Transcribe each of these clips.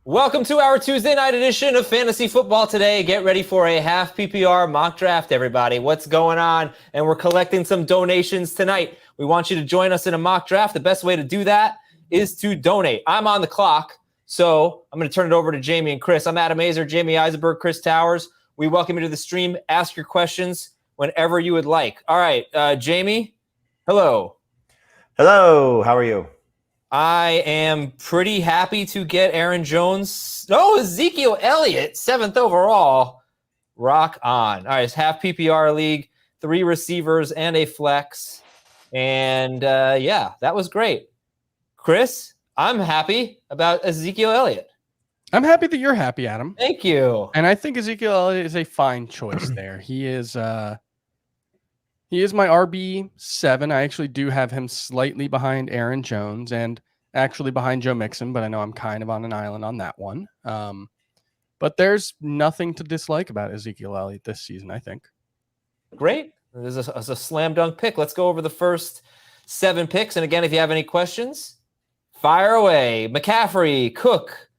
Welcome to our Tuesday night edition of Fantasy Football Today. Get ready for a half PPR mock draft, everybody. What's going on? And we're collecting some donations tonight. We want you to join us in a mock draft. The best way to do that is to donate. I'm on the clock, so I'm going to turn it over to Jamie and Chris. I'm Adam Azer, Jamie Eisenberg, Chris Towers. We welcome you to the stream. Ask your questions whenever you would like. All right, Jamie, hello. Hello, how are you? I am pretty happy to get Aaron Jones. Oh, Ezekiel Elliott, 7th overall. Rock on. All right, it's half PPR league, 3 receivers and a flex. And yeah, that was great. Chris, I'm happy about Ezekiel Elliott. I'm happy that you're happy, Adam. Thank you. And I think Ezekiel Elliott is a fine choice there. He is my RB7. I actually do have him slightly behind Aaron Jones and actually behind Joe Mixon, but I know I'm kind of on an island on that one. But there's nothing to dislike about Ezekiel Elliott this season, I think. Great. This is a slam dunk pick. Let's go over the first 7 picks. And again, if you have any questions, fire away. McCaffrey, Cook,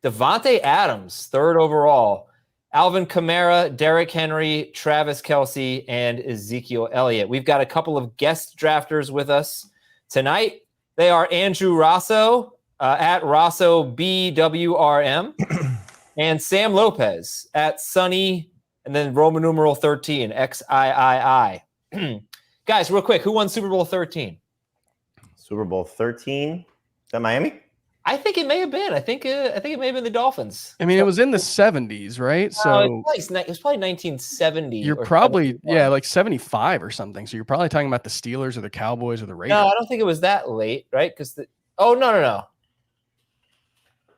Devontae Adams, 3rd overall. Alvin Kamara, Derrick Henry, Travis Kelce, and Ezekiel Elliott. We've got a couple of guest drafters with us tonight. They are Andrew Rosso at Rosso BWRM and Sam Lopez at Sunny and then Roman numeral 13 XIII. Guys, real quick, who won Super Bowl 13? Super Bowl 13? Is that Miami? I think it may have been. I think it may have been the Dolphins. I mean, it was in the 70s, right? So it was probably 1970. You're probably, like 75 or something. So you're probably talking about the Steelers or the Cowboys or the Raiders. No, I don't think it was that late, right? Because no.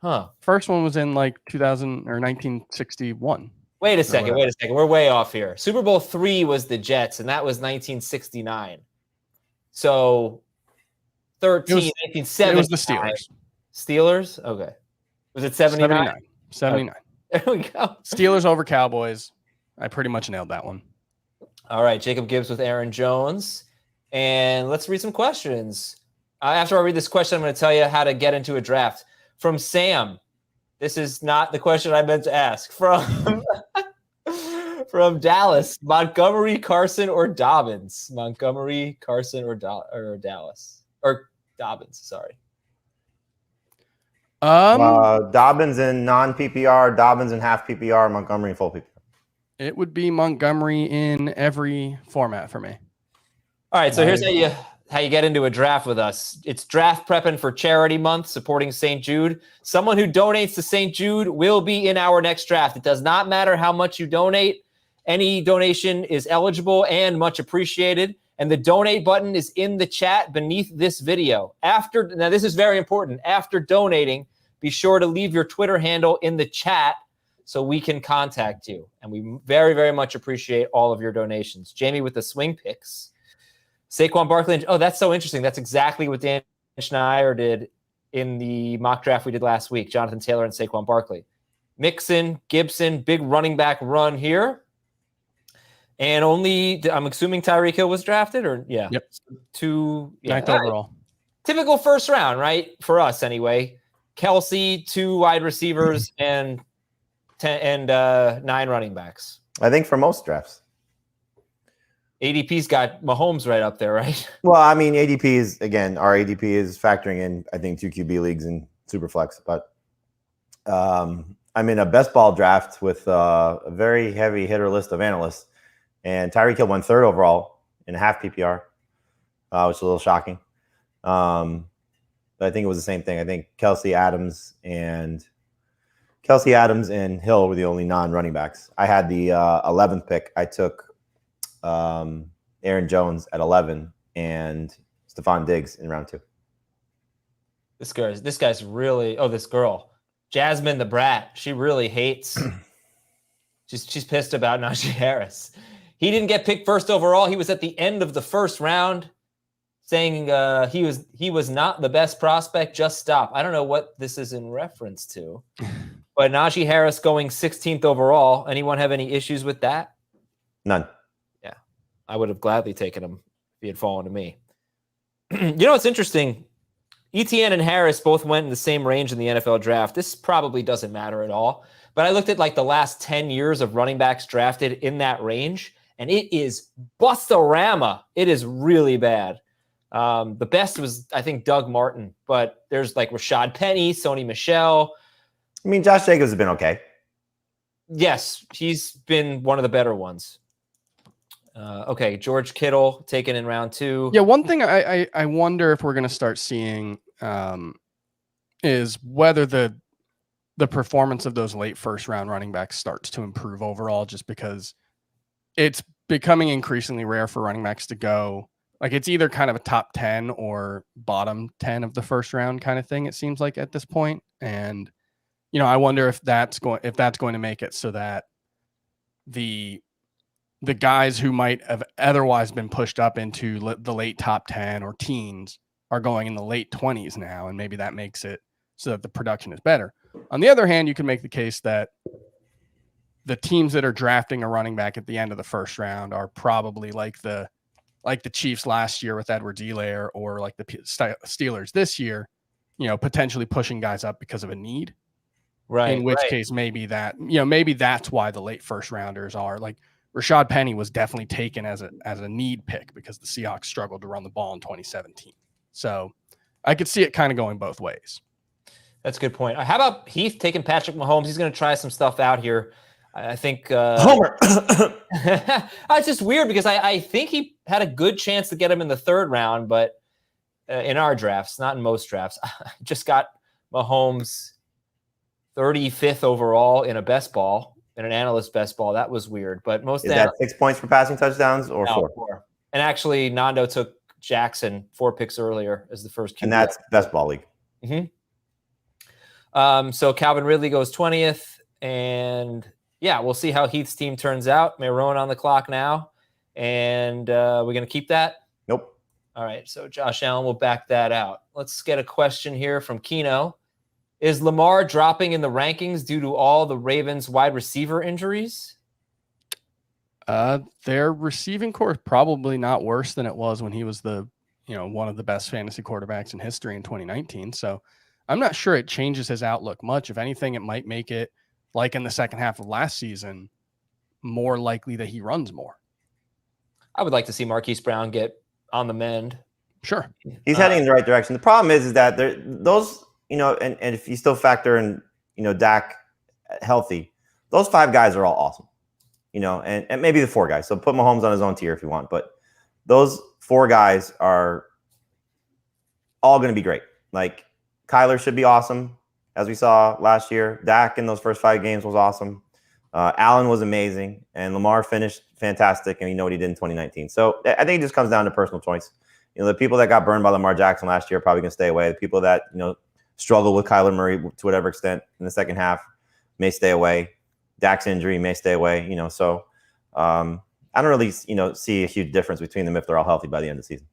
Huh. First one was in like 2000 or 1961. Wait a second. We're way off here. Super Bowl 3 was the Jets, and that was 1969. So 1970. It was the Steelers. Steelers? Okay. Was it 79? 79. There we go. Steelers over Cowboys. I pretty much nailed that one. All right. Jacob Gibbs with Aaron Jones. And let's read some questions. After I read this question, I'm going to tell you how to get into a draft. From Sam. This is not the question I meant to ask. From Dallas. Montgomery, Carson, or Dobbins? Montgomery, Carson, or Dallas? Or Dobbins, sorry. Dobbins in non-PPR, Dobbins in half PPR, Montgomery in full PPR. It would be Montgomery in every format for me. All right, so here's how you get into a draft with us. It's draft prepping for Charity Month, supporting St. Jude. Someone who donates to St. Jude will be in our next draft. It does not matter how much you donate. Any donation is eligible and much appreciated. And the donate button is in the chat beneath this video. Now, this is very important. After donating, be sure to leave your Twitter handle in the chat so we can contact you. And we very, very much appreciate all of your donations. Jamie with the swing picks. Saquon Barkley. Oh, that's so interesting. That's exactly what Dan Schneider did in the mock draft we did last week. Jonathan Taylor and Saquon Barkley. Mixon, Gibson, big running back run here. And I'm assuming Tyreek Hill was drafted, or yeah. Yep. 9th overall. Typical first round, right? For us anyway. Kelce, 2 wide receivers, and 9 running backs. I think for most drafts. ADP's got Mahomes right up there, right? Well, I mean, our ADP is factoring in, I think, 2 QB leagues and Superflex. But I'm in a best ball draft with a very heavy hitter list of analysts. And Tyreek Hill went 3rd overall in half PPR, which is a little shocking. But I think it was the same thing. I think Kelsey Adams and Hill were the only non-running backs. I had the 11th pick. I took Aaron Jones at 11 and Stephon Diggs in round 2. This guy's really. Oh, this girl, Jasmine the Brat. She really hates. she's pissed about Najee Harris. He didn't get picked 1st overall. He was at the end of the 1st round, saying he was not the best prospect. Just stop. I don't know what this is in reference to, but Najee Harris going 16th overall. Anyone have any issues with that? None. Yeah, I would have gladly taken him if he had fallen to me. You know what's interesting? Etienne and Harris both went in the same range in the NFL draft. This probably doesn't matter at all. But I looked at like the last 10 years of running backs drafted in that range, and it is bust-a-rama. It is really bad. The best was, I think, Doug Martin, but there's like Rashad Penny, Sony Michel. I mean, Josh Jacobs has been okay. Yes, he's been one of the better ones. Okay, George Kittle taken in round 2. Yeah, one thing I wonder if we're going to start seeing is whether the performance of those late first round running backs starts to improve overall, just because it's becoming increasingly rare for running backs to go. Like, it's either kind of a top 10 or bottom 10 of the first round kind of thing, it seems like at this point. And, I wonder if that's going to make it so that the guys who might have otherwise been pushed up into the late top 10 or teens are going in the late 20s now. And maybe that makes it so that the production is better. On the other hand, you can make the case that the teams that are drafting a running back at the end of the first round are probably like the Chiefs last year with Edwards-Helaire, or like the Steelers this year, potentially pushing guys up because of a need. Right. In which case, maybe that's why the late first rounders are like Rashad Penny was definitely taken as a need pick because the Seahawks struggled to run the ball in 2017. So I could see it kind of going both ways. That's a good point. How about Heath taking Patrick Mahomes? He's going to try some stuff out here. I think Homer. It's just weird because I think he had a good chance to get him in the 3rd round, but in our drafts, not in most drafts. I just got Mahomes 35th overall in a best ball, in an analyst best ball. That was weird, but most is that 6 points for passing touchdowns or 4? And actually, Nando took Jackson 4 picks earlier as the first QB. And that's best ball league. Mm-hmm. So Calvin Ridley goes 20th, and yeah, we'll see how Heath's team turns out. Marone on the clock now, and we're going to keep that? Nope. All right, so Josh Allen will back that out. Let's get a question here from Keno. Is Lamar dropping in the rankings due to all the Ravens wide receiver injuries? Their receiving core is probably not worse than it was when he was one of the best fantasy quarterbacks in history in 2019. So I'm not sure it changes his outlook much. If anything, it might make it, like in the second half of last season, more likely that he runs more. I would like to see Marquise Brown get on the mend. Sure. He's heading in the right direction. The problem is that those, and if you still factor in, Dak healthy, those 5 guys are all awesome, and maybe the 4 guys. So put Mahomes on his own tier if you want, but those 4 guys are all going to be great. Like Kyler should be awesome, as we saw last year. Dak in those first 5 games was awesome. Allen was amazing, and Lamar finished fantastic, and you know what he did in 2019. So I think it just comes down to personal choice. The people that got burned by Lamar Jackson last year are probably going to stay away. The people that, struggle with Kyler Murray to whatever extent in the second half may stay away. Dak's injury may stay away, So I don't really, see a huge difference between them if they're all healthy by the end of the season.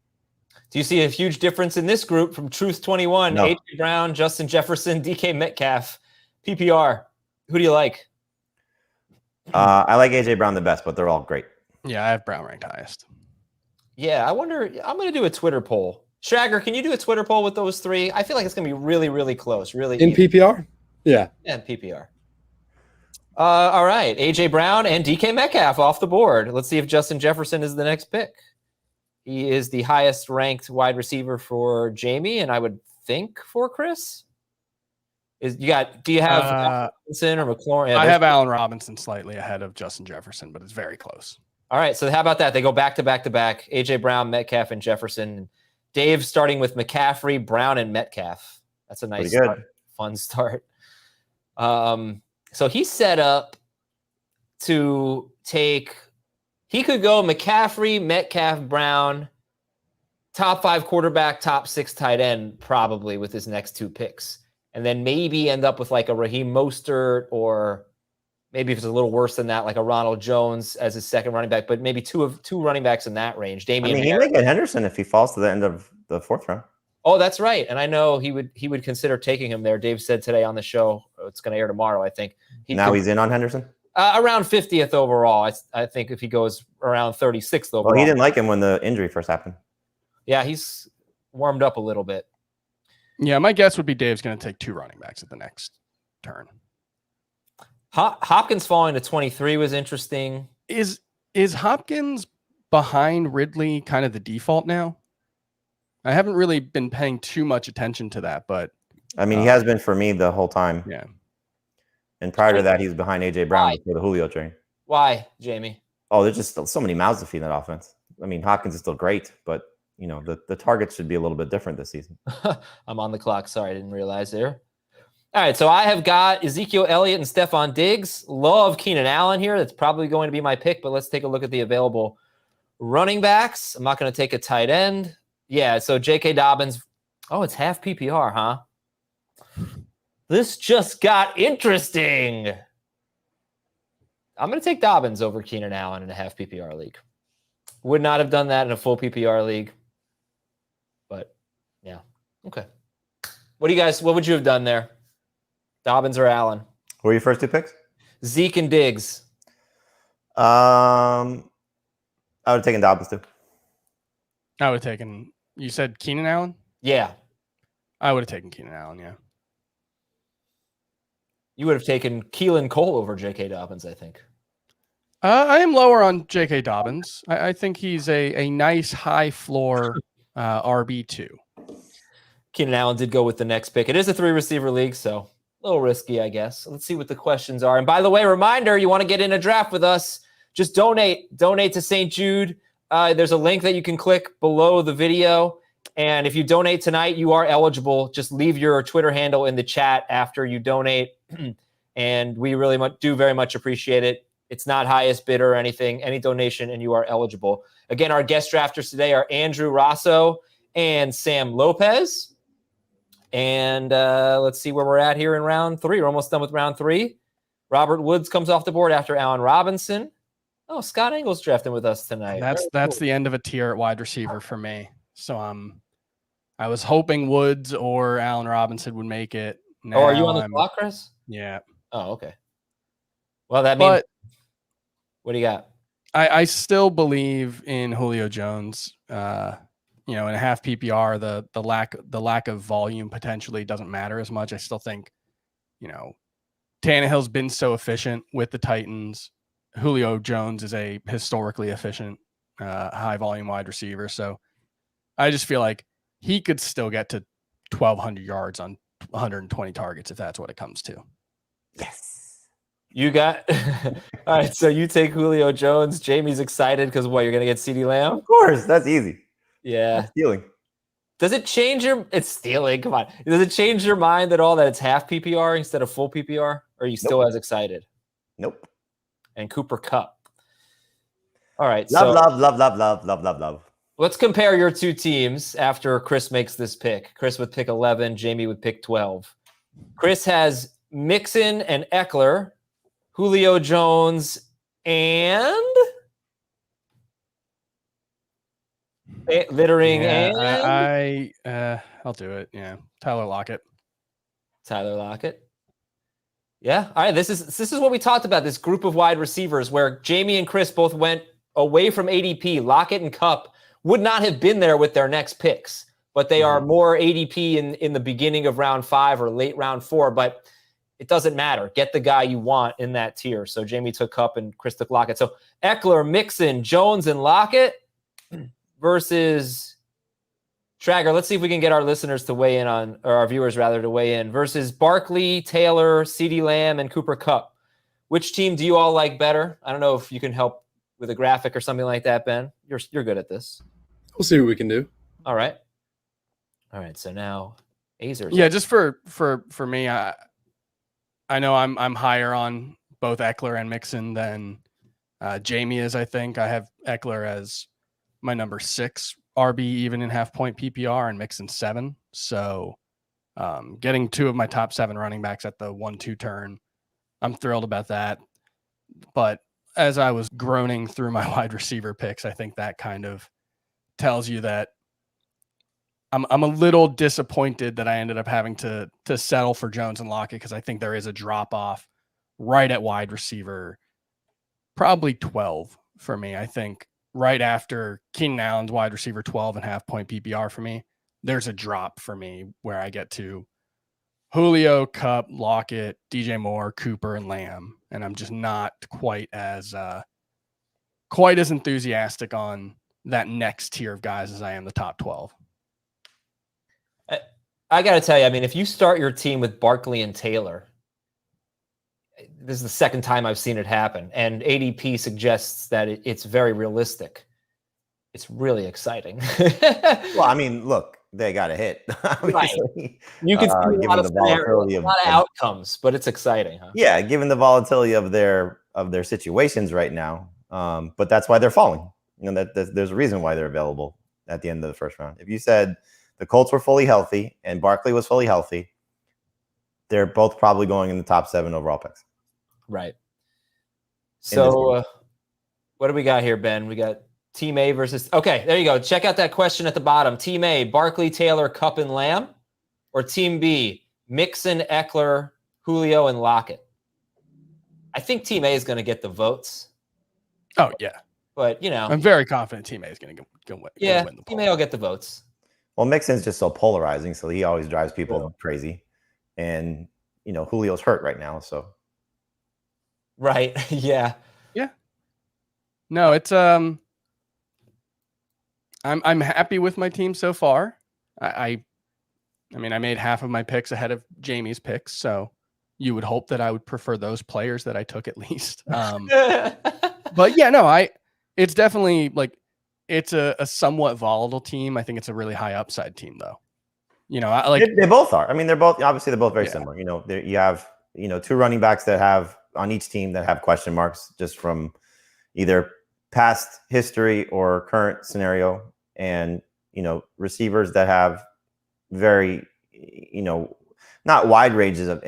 Do you see a huge difference in this group from Truth 21? No. A.J. Brown, Justin Jefferson, DK Metcalf, PPR. Who do you like? I like A.J. Brown the best, but they're all great. Yeah, I have Brown ranked highest. Yeah, I wonder. I'm going to do a Twitter poll. Shagger, can you do a Twitter poll with those 3? I feel like it's going to be really, really close. Really in even. PPR? Yeah. Yeah, PPR. All right. A.J. Brown and DK Metcalf off the board. Let's see if Justin Jefferson is the next pick. He is the highest ranked wide receiver for Jamie, and I would think for Chris. Do you have Robinson or McLaurin? Yeah, I have Allen Robinson slightly ahead of Justin Jefferson, but it's very close. All right. So how about that? They go back to back to back. A.J. Brown, Metcalf, and Jefferson. Dave starting with McCaffrey, Brown, and Metcalf. That's a nice fun start. So he's set up to take – he could go McCaffrey, Metcalf, Brown, top 5 quarterback, top 6 tight end probably with his next 2 picks. And then maybe end up with like a Raheem Mostert, or maybe if it's a little worse than that, like a Ronald Jones as his second running back, but maybe two running backs in that range. Damian he may get Henderson if he falls to the end of the 4th round. Oh, that's right. And I know he would consider taking him there. Dave said today on the show, it's going to air tomorrow, I think. He's in on Henderson? Around 50th overall. I think if he goes around 36th overall. Well, he didn't like him when the injury first happened. Yeah, he's warmed up a little bit. Yeah, my guess would be Dave's going to take 2 running backs at the next turn. Hopkins falling to 23 was interesting. Is Hopkins behind Ridley kind of the default now? I haven't really been paying too much attention to that, but I mean, he has been for me the whole time. Yeah. And prior to that, he was behind AJ Brown before the Julio train. Why, Jamie? Oh, there's just still so many mouths to feed in that offense. I mean, Hopkins is still great, but the targets should be a little bit different this season. I'm on the clock. Sorry, I didn't realize there. All right, so I have got Ezekiel Elliott and Stephon Diggs. Love Keenan Allen here. That's probably going to be my pick, but let's take a look at the available running backs. I'm not going to take a tight end. Yeah, so J.K. Dobbins. Oh, it's half PPR, huh? This just got interesting. I'm going to take Dobbins over Keenan Allen in a half PPR league. Would not have done that in a full PPR league. But, yeah. Okay. What would you have done there? Dobbins or Allen? What were your first 2 picks? Zeke and Diggs. I would have taken Dobbins too. I would have taken, you said Keenan Allen? Yeah. I would have taken Keenan Allen, yeah. You would have taken Keelan Cole over J.K. Dobbins, I think. I am lower on J.K. Dobbins. I think he's a nice high floor RB2. Keenan Allen did go with the next pick. It is a 3-receiver league, so a little risky, I guess. Let's see what the questions are. And by the way, reminder, you want to get in a draft with us, just donate to St. Jude. There's a link that you can click below the video. And if you donate tonight, you are eligible. Just leave your Twitter handle in the chat after you donate. And we really do very much appreciate it. It's not highest bid or anything, any donation, and you are eligible. Again, our guest drafters today are Andrew Rosso and Sam Lopez. And let's see where we're at here in round 3. We're almost done with round 3. Robert Woods comes off the board after Allen Robinson. Oh, Scott Engle's drafting with us tonight. That's the end of a tier at wide receiver for me. So I was hoping Woods or Allen Robinson would make it. Now are you on the clock, Chris? Yeah. Oh, okay. Well, that means what do you got? I still believe in Julio Jones. In a half PPR, the lack of volume potentially doesn't matter as much. I still think, Tannehill's been so efficient with the Titans. Julio Jones is a historically efficient, high volume wide receiver. So I just feel like he could still get to 1,200 yards on 120 targets if that's what it comes to. Yes. You got all right. So you take Julio Jones. Jamie's excited because you're going to get CeeDee Lamb? Of course. That's easy. Yeah. That's stealing. Does it change it's stealing? Come on. Does it change your mind at all that it's half PPR instead of full PPR? Or are you still as excited? Nope. And Cooper Kupp. All right. Love. Let's compare your 2 teams after Chris makes this pick. Chris would pick 11. Jamie would pick 12. Chris has Mixon and Eckler, Julio Jones, and Littering. I'll do it. Yeah. Tyler Lockett. Yeah. All right. This is what we talked about, this group of wide receivers where Jamie and Chris both went away from ADP. Lockett and Kupp would not have been there with their next picks, but they are more ADP in the beginning of round 5 or late round 4, but it doesn't matter. Get the guy you want in that tier. So Jamie took Kupp and Chris took Lockett. So Eckler, Mixon, Jones, and Lockett versus Trager. Let's see if we can get our listeners to weigh in or our viewers rather to weigh in, versus Barkley, Taylor, CeeDee Lamb, and Cooper Kupp. Which team do you all like better? I don't know if you can help with a graphic or something like that, Ben. You're good at this. We'll see what we can do. All right. So now Azers. Yeah, just for me, I know I'm higher on both Eckler and Mixon than Jamie is. I think I have Eckler as my number 6 RB, even in half point PPR, and Mixon 7. So getting 2 of my top 7 running backs at the 1-2 turn, I'm thrilled about that. But as I was groaning through my wide receiver picks, I think that kind of tells you that I'm a little disappointed that I ended up having to settle for Jones and Lockett, because I think there is a drop off right at wide receiver, probably 12 for me. I think right after Keenan Allen's wide receiver 12 and half point PPR for me. there's a drop for me where I get to Julio, Cup, Lockett, DJ Moore, Cooper, and Lamb, and I'm just not quite as enthusiastic on that next tier of guys as I am the top 12. I got to tell you, I mean, if you start your team with Barkley and Taylor, this is the second time I've seen it happen, and ADP suggests that it's very realistic. It's really exciting. Well, I mean, look, they got a hit. Right. You can see a lot of outcomes, but it's exciting, huh? Yeah, given the volatility of their situations right now. But that's why they're falling. You know, there's a reason why they're available at the end of the first round. If you said the Colts were fully healthy and Barkley was fully healthy, they're both probably going in the top 7 overall picks. Right. So what do we got here, Ben? We got Team A versus... Okay, there you go. Check out that question at the bottom. Team A, Barkley, Taylor, Cup, and Lamb? Or Team B, Mixon, Eckler, Julio, and Lockett? I think Team A is going to get the votes. Oh, yeah. But, you know... I'm very confident Team A is going to win the poll. Team A will get the votes. Well, Mixon's just so polarizing, so he always drives people crazy. And, you know, Julio's hurt right now, so... Right, yeah. Yeah. No, it's... I'm happy with my team so far. I mean, I made half of my picks ahead of Jamie's picks, so you would hope that I would prefer those players that I took at least. But yeah, no, it's definitely like it's a somewhat volatile team. I think it's a really high upside team, though. You know, they both are. I mean, they're both very similar. You know, you have 2 running backs that have on each team that have question marks just from either past history or current scenario, and receivers that have very not wide ranges of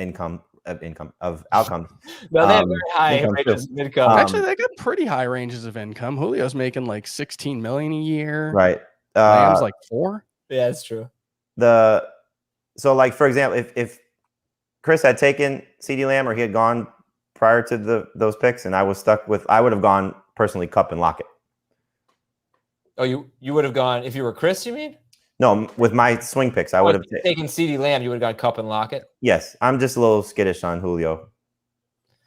outcomes. No, they have very high ranges of income. Actually, they got pretty high ranges of income. Julio's making like $16 million a year. Right. Lamb's like 4. Yeah, that's true. So like, for example, if Chris had taken CeeDee Lamb or he had gone prior to those picks, and I was stuck with, I would have gone personally Cup and Lockett. Oh, you would have gone if you were Chris, you mean? No, with my swing picks, I would have taken CeeDee Lamb. You would have gone Cup and Lockett. Yes, I'm just a little skittish on Julio,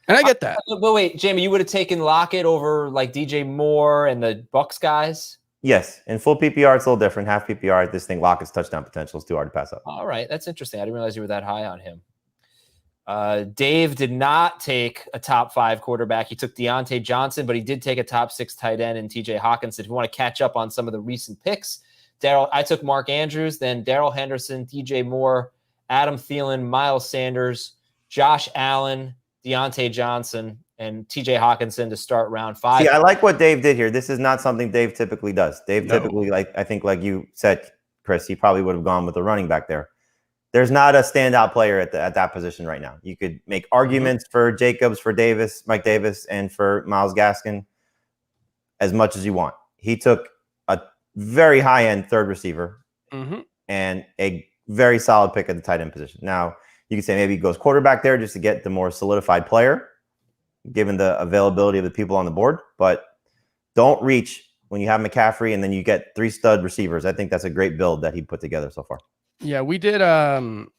and I get that. But wait, Jamie, you would have taken Lockett over like DJ Moore and the Bucks guys. Yes, in full PPR, it's a little different. Half PPR, this thing Lockett's touchdown potential is too hard to pass up. All right, that's interesting. I didn't realize you were that high on him. Dave did not take a top 5 quarterback. He took Deontay Johnson, but he did take a top 6 tight end in TJ Hawkinson. If you want to catch up on some of the recent picks, I took Mark Andrews, then Darrell Henderson, DJ Moore, Adam Thielen, Miles Sanders, Josh Allen, Deontay Johnson, and TJ Hawkinson to start round 5. See, I like what Dave did here. This is not something Dave typically does. Typically, I think like you said, Chris, he probably would have gone with a running back there. There's not a standout player at that position right now. You could make arguments for Jacobs, for Davis, Mike Davis, and for Myles Gaskin as much as you want. He took a very high-end third receiver and a very solid pick at the tight end position. Now, you could say maybe he goes quarterback there just to get the more solidified player, given the availability of the people on the board. But don't reach when you have McCaffrey and then you get 3 stud receivers. I think that's a great build that he put together so far. Yeah, we did. I'm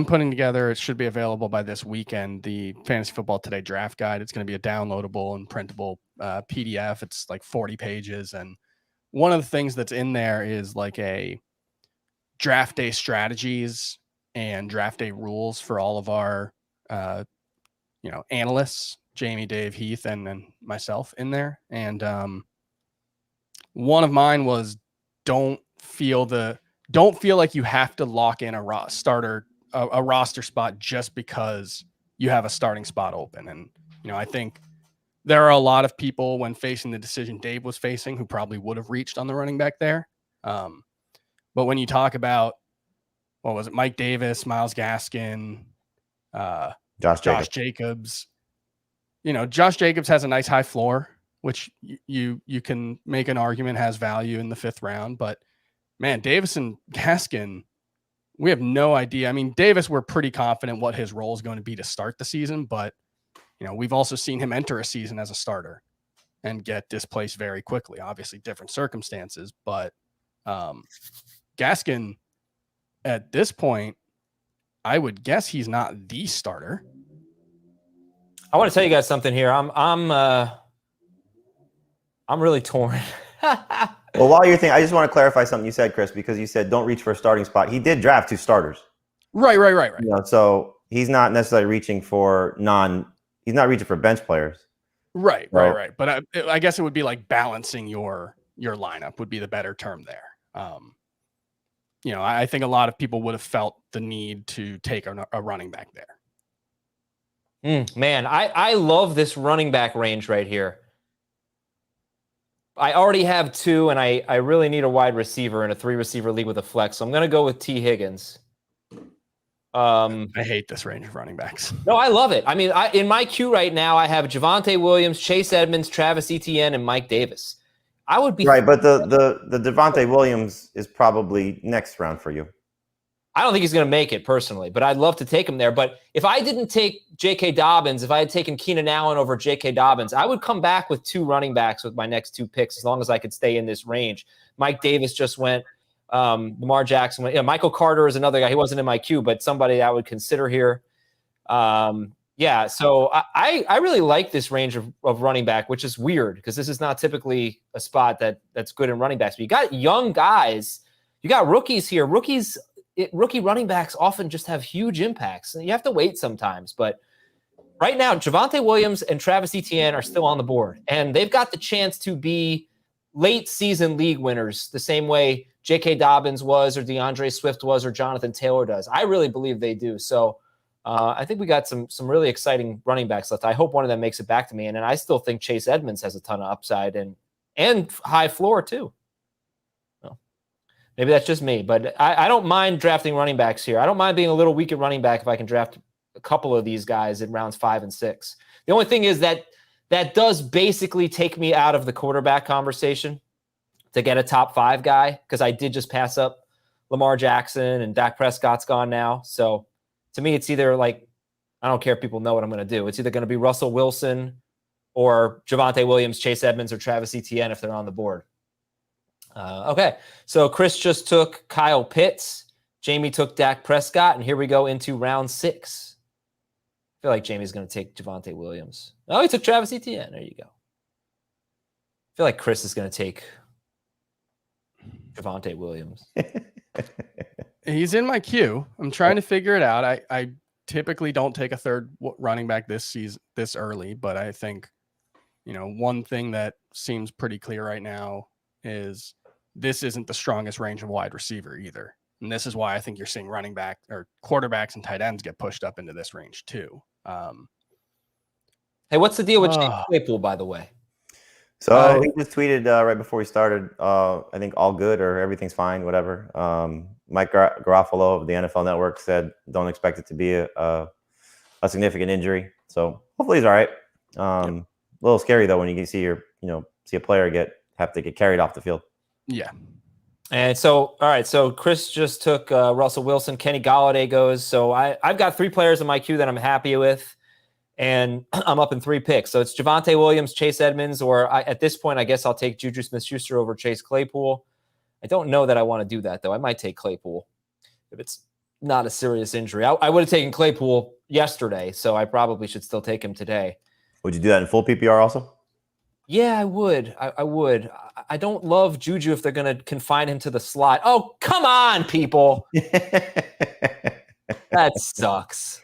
putting together, it should be available by this weekend, the Fantasy Football Today draft guide. It's going to be a downloadable and printable PDF. It's like 40 pages. And one of the things that's in there is like a draft day strategies and draft day rules for all of our, analysts, Jamie, Dave, Heath, and myself in there. And one of mine was don't feel like you have to lock in a roster spot just because you have a starting spot open. And, I think there are a lot of people when facing the decision Dave was facing who probably would have reached on the running back there. But when you talk about, what was it, Mike Davis, Myles Gaskin, Josh Jacobs, Josh Jacobs has a nice high floor, which you can make an argument has value in the 5th round, but man, Davis and Gaskin, we have no idea. I mean, Davis, we're pretty confident what his role is going to be to start the season, but we've also seen him enter a season as a starter and get displaced very quickly. Obviously, different circumstances, but Gaskin, at this point, I would guess he's not the starter. I want to tell you guys something here. I'm really torn. Well, while you're thinking, I just want to clarify something you said, Chris, because you said don't reach for a starting spot. He did draft 2 starters. Right. You know, so he's not necessarily reaching for he's not reaching for bench players. Right. But I guess it would be like balancing your lineup would be the better term there. You know, I think a lot of people would have felt the need to take a running back there. Man, I love this running back range right here. I already have 2, and I really need a wide receiver in a 3-receiver league with a flex. So I'm going to go with T. Higgins. I hate this range of running backs. No, I love it. I mean, in my queue right now, I have Javonte Williams, Chase Edmonds, Travis Etienne, and Mike Davis. I would be right, but the Devontae Williams is probably next round for you. I don't think he's going to make it personally, but I'd love to take him there. But if I didn't take J.K. Dobbins, if I had taken Keenan Allen over J.K. Dobbins, I would come back with 2 running backs with my next 2 picks as long as I could stay in this range. Mike Davis just went. Lamar Jackson went. Michael Carter is another guy. He wasn't in my queue, but somebody I would consider here. So I really like this range of running back, which is weird because this is not typically a spot that's good in running backs. But you got young guys. You got rookies here. Rookie running backs often just have huge impacts. You have to wait sometimes, but right now, Javonte Williams and Travis Etienne are still on the board, and they've got the chance to be late season league winners the same way J.K. Dobbins was or DeAndre Swift was or Jonathan Taylor does. I really believe they do. So I think we got some really exciting running backs left. I hope one of them makes it back to me, and I still think Chase Edmonds has a ton of upside and high floor too. Maybe that's just me, but I don't mind drafting running backs here. I don't mind being a little weak at running back if I can draft a couple of these guys in rounds 5 and 6. The only thing is that does basically take me out of the quarterback conversation to get a top 5 guy because I did just pass up Lamar Jackson and Dak Prescott's gone now. So to me, it's either like, I don't care if people know what I'm going to do. It's either going to be Russell Wilson or Javonte Williams, Chase Edmonds, or Travis Etienne if they're on the board. Okay, so Chris just took Kyle Pitts. Jamie took Dak Prescott, and here we go into round 6. I feel like Jamie's going to take Javonte Williams. Oh, he took Travis Etienne. There you go. I feel like Chris is going to take Javonte Williams. He's in my queue. I'm trying to figure it out. I typically don't take a third running back this season, this early, but I think, one thing that seems pretty clear right now is this isn't the strongest range of wide receiver either. And this is why I think you're seeing running back or quarterbacks and tight ends get pushed up into this range too. Hey, what's the deal with Chase Claypool, by the way? So he just tweeted right before we started, I think all good or everything's fine, whatever. Mike Garofalo of the NFL Network said, don't expect it to be a significant injury. So hopefully he's all right. A little scary though, when you can see see a player have to get carried off the field. Yeah. And so, all right. So Chris just took Russell Wilson. Kenny Golladay goes. So I've got 3 players in my queue that I'm happy with, and I'm up in 3 picks. So it's Javonte Williams, Chase Edmonds, or at this point, I guess I'll take Juju Smith-Schuster over Chase Claypool. I don't know that I want to do that, though. I might take Claypool if it's not a serious injury. I would have taken Claypool yesterday, so I probably should still take him today. Would you do that in full PPR also? Yeah, I would. I would. I don't love Juju if they're going to confine him to the slot. Oh, come on, people. That sucks.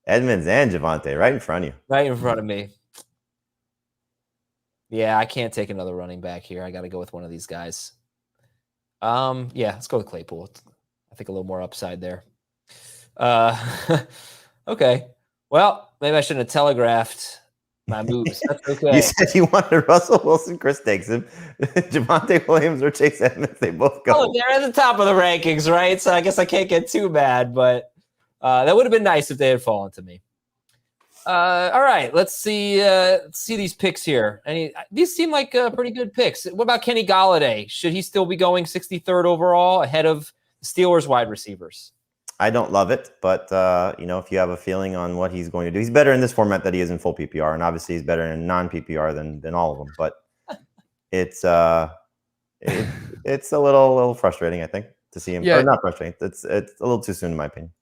Edmonds and Javonte right in front of you. Right in front of me. Yeah, I can't take another running back here. I got to go with one of these guys. Yeah, let's go with Claypool. I think a little more upside there. Okay. Well, maybe I shouldn't have telegraphed my moves. That's okay. You said you wanted Russell Wilson. Chris takes him. Javonte Williams or Chase Edmonds, they both go. Oh, they're at the top of the rankings, right? So I guess I can't get too mad, but that would have been nice if they had fallen to me. All right, let's see these picks here. These seem like pretty good picks. What about Kenny Golladay? Should he still be going 63rd overall ahead of the Steelers wide receivers? I don't love it, but if you have a feeling on what he's going to do, he's better in this format that he is in full PPR, and obviously he's better in non-PPR than all of them. But it's a little frustrating, I think. to see him. Yeah. Or not frustrating. It's a little too soon in my opinion.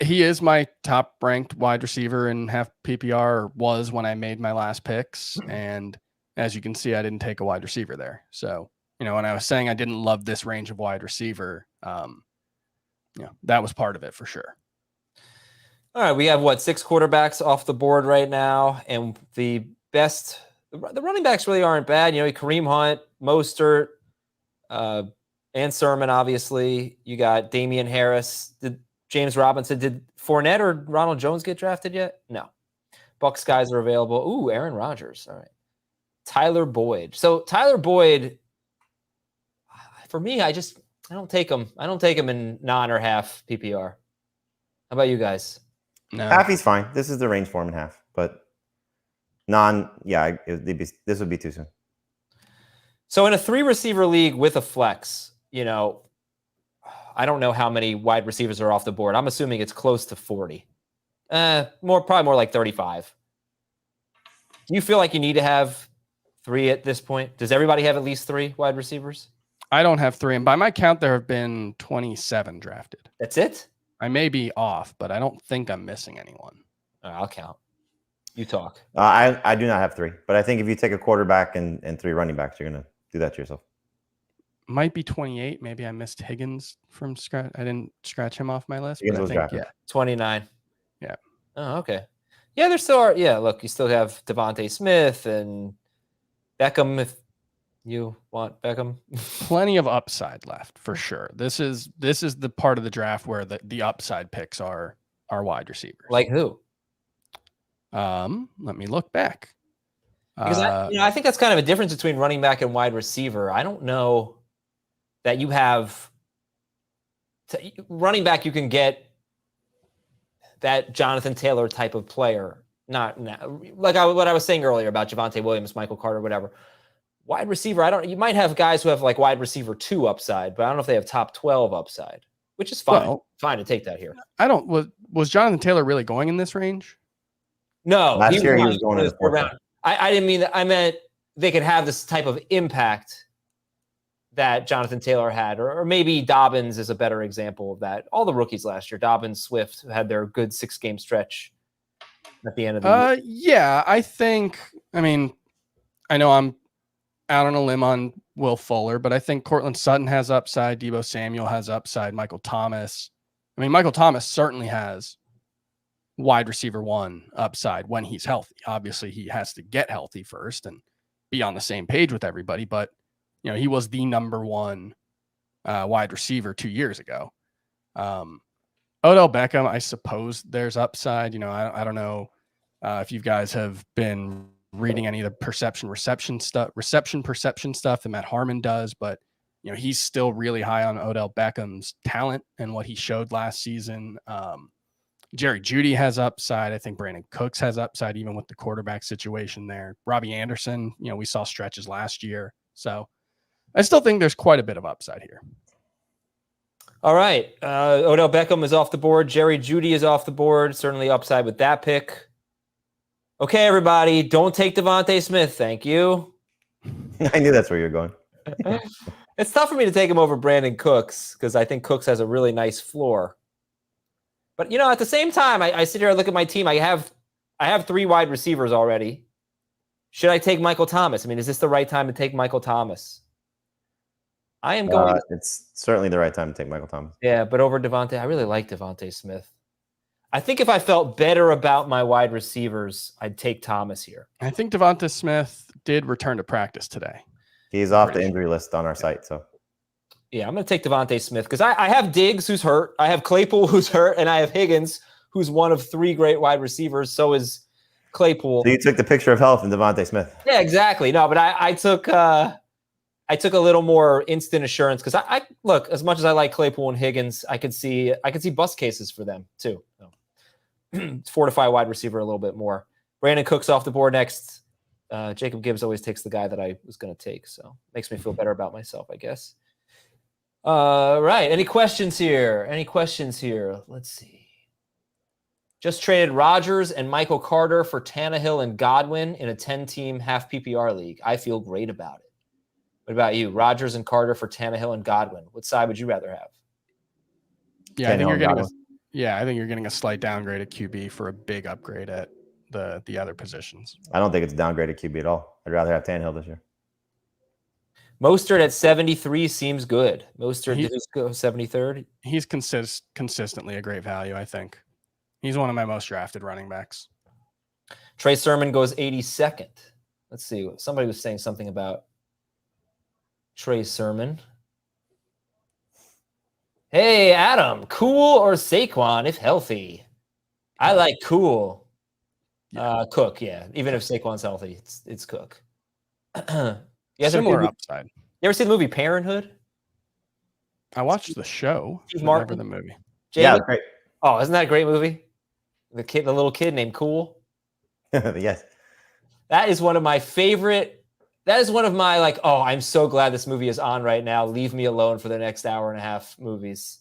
He is my top ranked wide receiver in half PPR, or was when I made my last picks. And as you can see, I didn't take a wide receiver there. So, when I was saying I didn't love this range of wide receiver, that was part of it for sure. All right, we have 6 quarterbacks off the board right now, and the running backs really aren't bad. Kareem Hunt, Mostert, and Sermon, obviously. You got Damian Harris. Did James Robinson? Did Fournette or Ronald Jones get drafted yet? No. Bucks guys are available. Ooh, Aaron Rodgers. All right. Tyler Boyd. So Tyler Boyd, for me, I don't take him. I don't take him in non or half PPR. How about you guys? No. Half he's fine. This is the range for him in half, but this would be too soon. So in a 3-receiver league with a flex, I don't know how many wide receivers are off the board. I'm assuming it's close to 40. Probably more like 35. Do you feel like you need to have 3 at this point? Does everybody have at least 3 wide receivers? I don't have 3. And by my count, there have been 27 drafted. That's it? I may be off, but I don't think I'm missing anyone. All right, I'll count. You talk. I do not have 3, but I think if you take a quarterback and 3 running backs, you're going to do that to yourself. Might be 28. Maybe I missed Higgins from scratch. I didn't scratch him off my list. Higgins but was I think, drafted. 29. Yeah. Oh, okay. Yeah, there still are. Yeah, look, you still have Devontae Smith and Beckham if you want Beckham. Plenty of upside left for sure. This is the part of the draft where the upside picks are wide receivers. Like who? Let me look back. Because I think that's kind of a difference between running back and wide receiver. I don't know that you have running back. You can get that Jonathan Taylor type of player. Not like what I was saying earlier about Javonte Williams, Michael Carter, whatever. Wide receiver, you might have guys who have like wide receiver 2 upside, but I don't know if they have top 12 upside, which is fine. Well, fine to take that here. Was Jonathan Taylor really going in this range? No, last year he was going in the 4th round. I didn't mean that. I meant they could have this type of impact that Jonathan Taylor had, or maybe Dobbins is a better example of that. All the rookies last year, Dobbins, Swift, had their good 6-game stretch at the end of the year. Yeah, I know I'm out on a limb on Will Fuller, but I think Cortland Sutton has upside. Deebo Samuel has upside. Michael Thomas. Michael Thomas certainly has wide receiver 1 upside when he's healthy. Obviously, he has to get healthy first and be on the same page with everybody, but he was the number 1 wide receiver 2 years ago. Odell Beckham, I suppose there's upside. I don't know if you guys have been reading any of the reception perception stuff that Matt Harmon does, but he's still really high on Odell Beckham's talent and what he showed last season. Jerry Jeudy has upside. I think Brandon Cooks has upside, even with the quarterback situation there. Robbie Anderson, we saw stretches last year. So I still think there's quite a bit of upside here. All right. Odell Beckham is off the board. Jerry Jeudy is off the board. Certainly upside with that pick. Okay, everybody, don't take Devontae Smith. Thank you. I knew that's where you're going. It's tough for me to take him over Brandon Cooks because I think Cooks has a really nice floor. But, at the same time, I sit here and look at my team. I have 3 wide receivers already. Should I take Michael Thomas? Is this the right time to take Michael Thomas? I am going. It's certainly the right time to take Michael Thomas. Yeah, but over Devontae, I really like Devontae Smith. I think if I felt better about my wide receivers, I'd take Thomas here. I think Devonta Smith did return to practice today. He's off the injury list on our site, so. Yeah, I'm going to take Devontae Smith because I have Diggs, who's hurt. I have Claypool, who's hurt. And I have Higgins, who's one of 3 great wide receivers. So is Claypool. So you took the picture of health in Devontae Smith. Yeah, exactly. No, but I took a little more instant assurance because I look, as much as I like Claypool and Higgins, I could see bust cases for them too. So, fortify wide receiver a little bit more. Brandon Cooks off the board next. Jacob Gibbs always takes the guy that I was going to take, so makes me feel better about myself, I guess. Right. Any questions here? Let's see. Just traded Rodgers and Michael Carter for Tannehill and Godwin in a 10-team half PPR league. I feel great about it. What about you? Rodgers and Carter for Tannehill and Godwin. What side would you rather have? Yeah, I think you're Godwin. getting a slight downgrade at QB for a big upgrade at the other positions. I don't think it's a downgrade at QB at all. I'd rather have Tannehill this year. Mostert at 73 seems good. Mostert did just go 73rd. He's consistently a great value, I think. He's one of my most drafted running backs. Trey Sermon goes 82nd. Let's see. Somebody was saying something about Trey Sermon. Hey, Adam, Cool or Saquon if healthy? I like Cool. Cook, yeah. Even if Saquon's healthy, it's Cook. Similar upside. You ever see the movie Parenthood? I watched the show. Steve Never Martin? the movie. Jamie? Yeah, great. Oh, isn't that a great movie? The little kid named Cool. Yes. That is one of my favorite. That is one of my I'm so glad this movie is on right now. Leave me alone for the next hour and a half movies.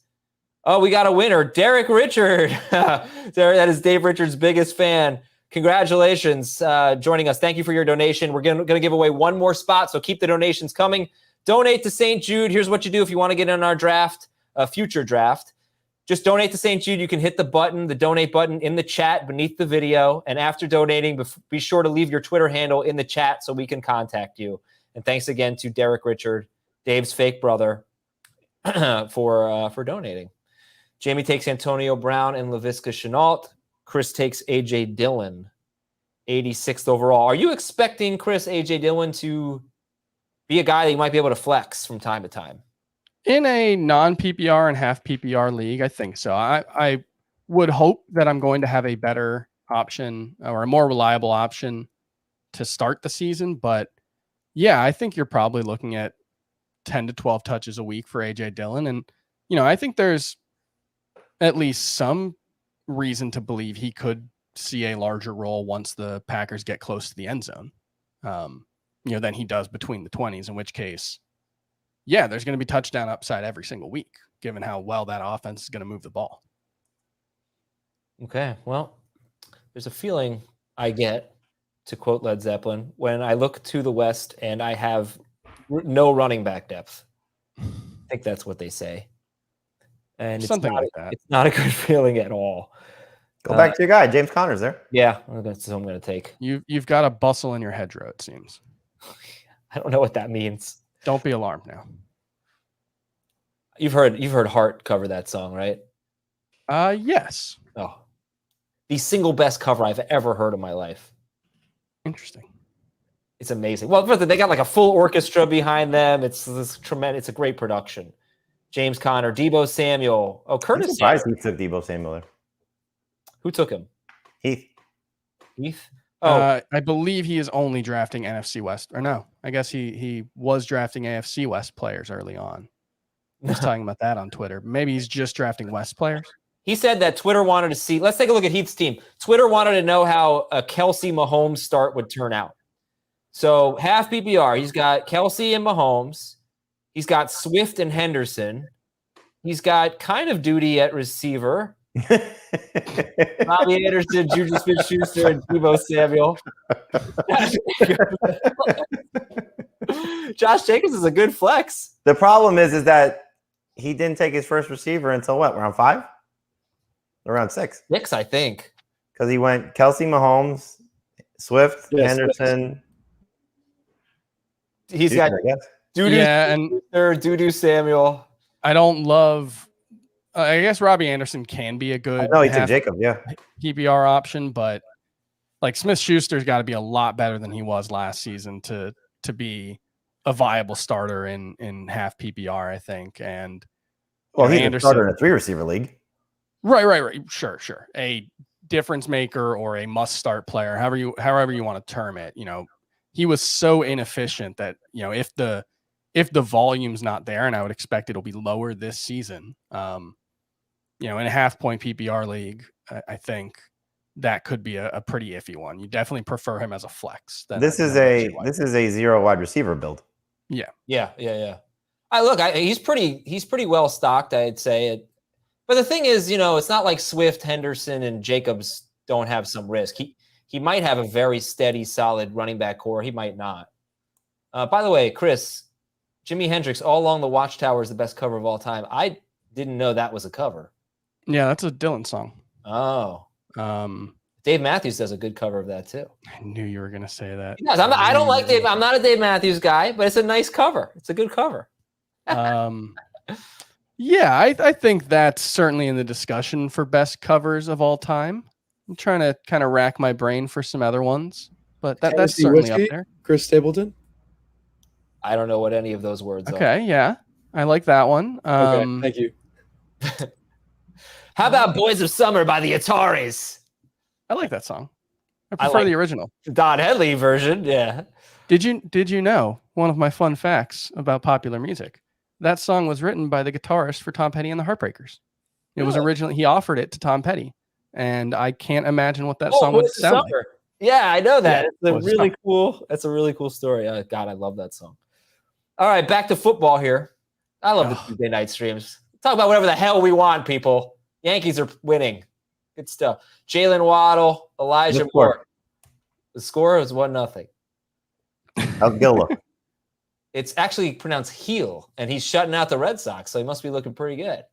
Oh, we got a winner. Derek Richard. That is Dave Richard's biggest fan. Congratulations joining us. Thank you for your donation. We're going to give away one more spot, so keep the donations coming. Donate to St. Jude. Here's what you do if you want to get in our draft, future draft. Just donate to St. Jude. You can hit the donate button in the chat beneath the video. And after donating, be sure to leave your Twitter handle in the chat so we can contact you. And thanks again to Derek Richard, Dave's fake brother, for donating. Jamie takes Antonio Brown and Laviska Shenault. Chris takes A.J. Dillon, 86th overall. Are you expecting, Chris, A.J. Dillon to be a guy that you might be able to flex from time to time? In a non-PPR and half PPR league, I think so. I would hope that I'm going to have a better option or a more reliable option to start the season. But yeah, I think you're probably looking at 10 to 12 touches a week for A.J. Dillon. And, I think there's at least some reason to believe he could see a larger role once the Packers get close to the end zone, than he does between the 20s, in which case, yeah, there's going to be touchdown upside every single week, given how well that offense is going to move the ball. Okay, well, there's a feeling I get, to quote Led Zeppelin, when I look to the West and I have no running back depth. I think that's what they say. And Something like that. It's not a good feeling at all. Go back to your guy, James Conner's there. Yeah, that's what I'm going to take. You've got a bustle in your hedgerow, it seems. I don't know what that means. Don't be alarmed now. You've heard Hart cover that song, right? Yes. Oh, the single best cover I've ever heard in my life. Interesting. It's amazing. Well, they got a full orchestra behind them. It's tremendous. It's a great production. James Conner, Deebo Samuel. Oh, Curtis. I'm surprised he took Deebo Samuel there. Who took him? Heath. Oh, I believe he is only drafting NFC West. Or no, I guess he was drafting AFC West players early on. I was talking about that on Twitter. Maybe he's just drafting West players. He said that Twitter wanted to see. Let's take a look at Heath's team. Twitter wanted to know how a Kelsey Mahomes start would turn out. So half PPR, he's got Kelsey and Mahomes. He's got Swift and Henderson. He's got kind of duty at receiver. Robbie Anderson, Juju Smith-Schuster, and Deebo Samuel. Josh Jacobs is a good flex. The problem is that he didn't take his first receiver until what? Round 5? Around 6. 6, I think. Because he went Kelsey, Mahomes, Swift, Henderson. He's got Dudu Samuel. I don't love. I guess Robbie Anderson can be a good. No, he took Jacob. Yeah, PPR option, but Smith-Schuster's got to be a lot better than he was last season to be a viable starter in half PPR, I think. And he's a starter in a 3-receiver league. Right. Sure. A difference maker or a must-start player, however you want to term it. He was so inefficient that if the volume's not there, and I would expect it'll be lower this season, in a half-point PPR league, I think that could be a pretty iffy one. You definitely prefer him as a flex. This is a 0 wide receiver build. Yeah. He's pretty well stocked, I'd say. But the thing is, it's not like Swift, Henderson, and Jacobs don't have some risk. He might have a very steady, solid running back core. He might not. By the way, Chris, Jimi Hendrix, All Along the Watchtower is the best cover of all time. I didn't know that was a cover. Yeah, that's a Dylan song. Oh. Um, Dave Matthews does a good cover of that too. I knew you were going to say that. Yes, I don't like Dave. I'm not a Dave Matthews guy, but it's a nice cover. It's a good cover. Yeah, I think that's certainly in the discussion for best covers of all time. I'm trying to kind of rack my brain for some other ones, but that's Tennessee certainly Whiskey, up there. Chris Stapleton. I don't know what any of those words are. Okay, yeah, I like that one. Okay, thank you. How about Boys of Summer by the Ataris? I like that song. I prefer the original. Don Henley version, yeah. Did you know one of my fun facts about popular music? That song was written by the guitarist for Tom Petty and the Heartbreakers. It was originally, he offered it to Tom Petty, and I can't imagine what that song would sound like. Yeah, I know that. Yeah, it's a really cool. That's a really cool story. God, I love that song. All right, back to football here. I love the Tuesday night streams. Talk about whatever the hell we want, people. Yankees are winning. Good stuff. Jalen Waddle, Elijah Moore. The score is 1-0. Gilla. It's actually pronounced heel, and he's shutting out the Red Sox, so he must be looking pretty good.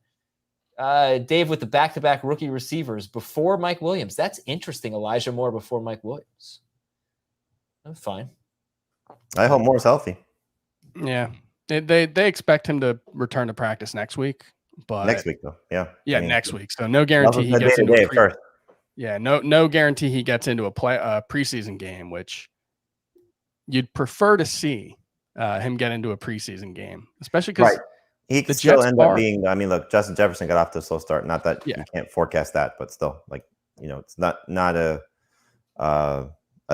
Dave with the back-to-back rookie receivers before Mike Williams. That's interesting. Elijah Moore before Mike Williams. I'm fine. I hope Moore's healthy. Yeah. They expect him to return to practice next week. But next week, though. Yeah. Yeah, next week. So no guarantee he gets into first. Yeah, no guarantee he gets into a preseason game, which you'd prefer to see him get into a preseason game, especially because he could still end up being. I mean, look, Justin Jefferson got off to a slow start. Not that you can't forecast that, but still, like, it's not a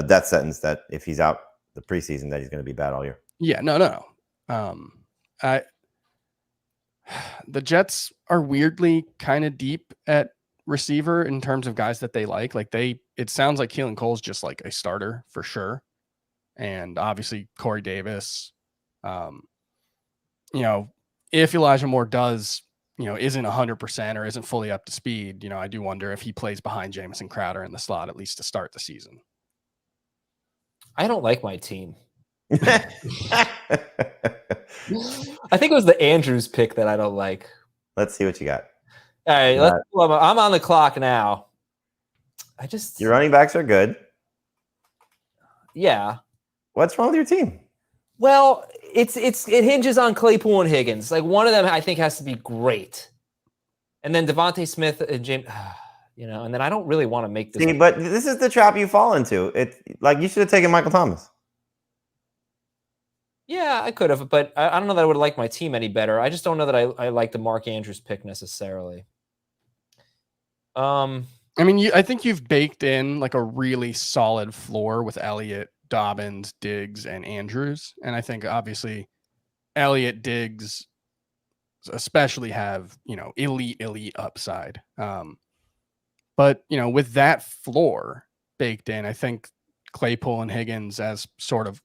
death sentence that if he's out the preseason that he's going to be bad all year. Yeah, no. The Jets are weirdly kind of deep at receiver in terms of guys that they like. Like it sounds like Keelan Cole's just like a starter for sure. And obviously Corey Davis, if Elijah Moore does, isn't 100% or isn't fully up to speed, I do wonder if he plays behind Jamison Crowder in the slot, at least to start the season. I don't like my team. I think it was the Andrews pick that I don't like. Let's see what you got. All right, I'm on the clock now. Your running backs are good. Yeah. What's wrong with your team? Well, it hinges on Claypool and Higgins. Like one of them, I think, has to be great, and then Devontae Smith and James. And then I don't really want to make this. See, but this is the trap you fall into. You should have taken Michael Thomas. Yeah, I could have, but I don't know that I would like my team any better. I just don't know that I like the Mark Andrews pick necessarily. I think you've baked in like a really solid floor with Elliott, Dobbins, Diggs, and Andrews. And I think obviously Elliott, Diggs especially have, elite upside. But with that floor baked in, I think Claypool and Higgins as sort of,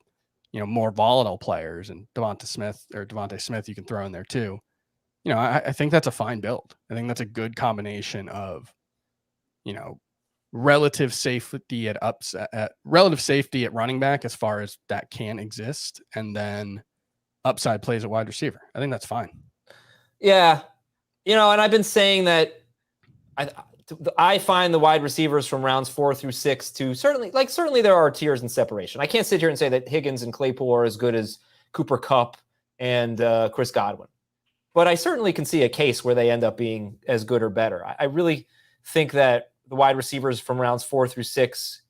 more volatile players, and Devontae Smith you can throw in there too. I think that's a fine build. I think that's a good combination of, relative safety at running back as far as that can exist, and then upside plays at wide receiver. I think that's fine. Yeah. And I've been saying that I find the wide receivers from rounds 4 through 6 to certainly there are tiers in separation. I can't sit here and say that Higgins and Claypool are as good as Cooper Kupp and Chris Godwin, but I certainly can see a case where they end up being as good or better. I really think that the wide receivers from rounds 4 through 6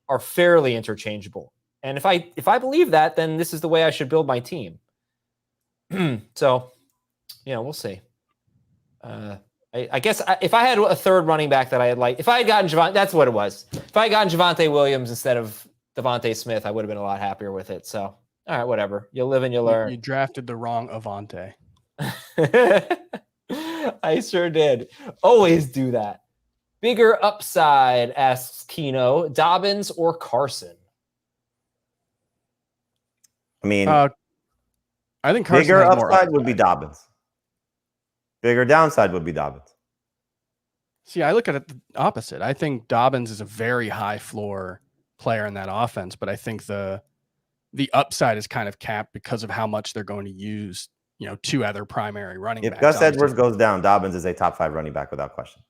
are fairly interchangeable. And if I believe that, then this is the way I should build my team. So, we'll see. I guess if I had a third running back that I had if I had gotten Javonte, that's what it was. If I had gotten Javonte Williams instead of Devontae Smith, I would have been a lot happier with it. So, all right, whatever. You live and you learn. You drafted the wrong Avante. I sure did. Always do that. Bigger upside, asks Keno. Dobbins or Carson? I mean, I think Carson bigger has more upside would be Dobbins. Bigger downside would be Dobbins. See, I look at it the opposite. I think Dobbins is a very high floor player in that offense, but I think the the upside is kind of capped because of how much they're going to use, 2 other primary running backs. If Gus obviously. Edwards goes down, Dobbins is a top 5 running back without question.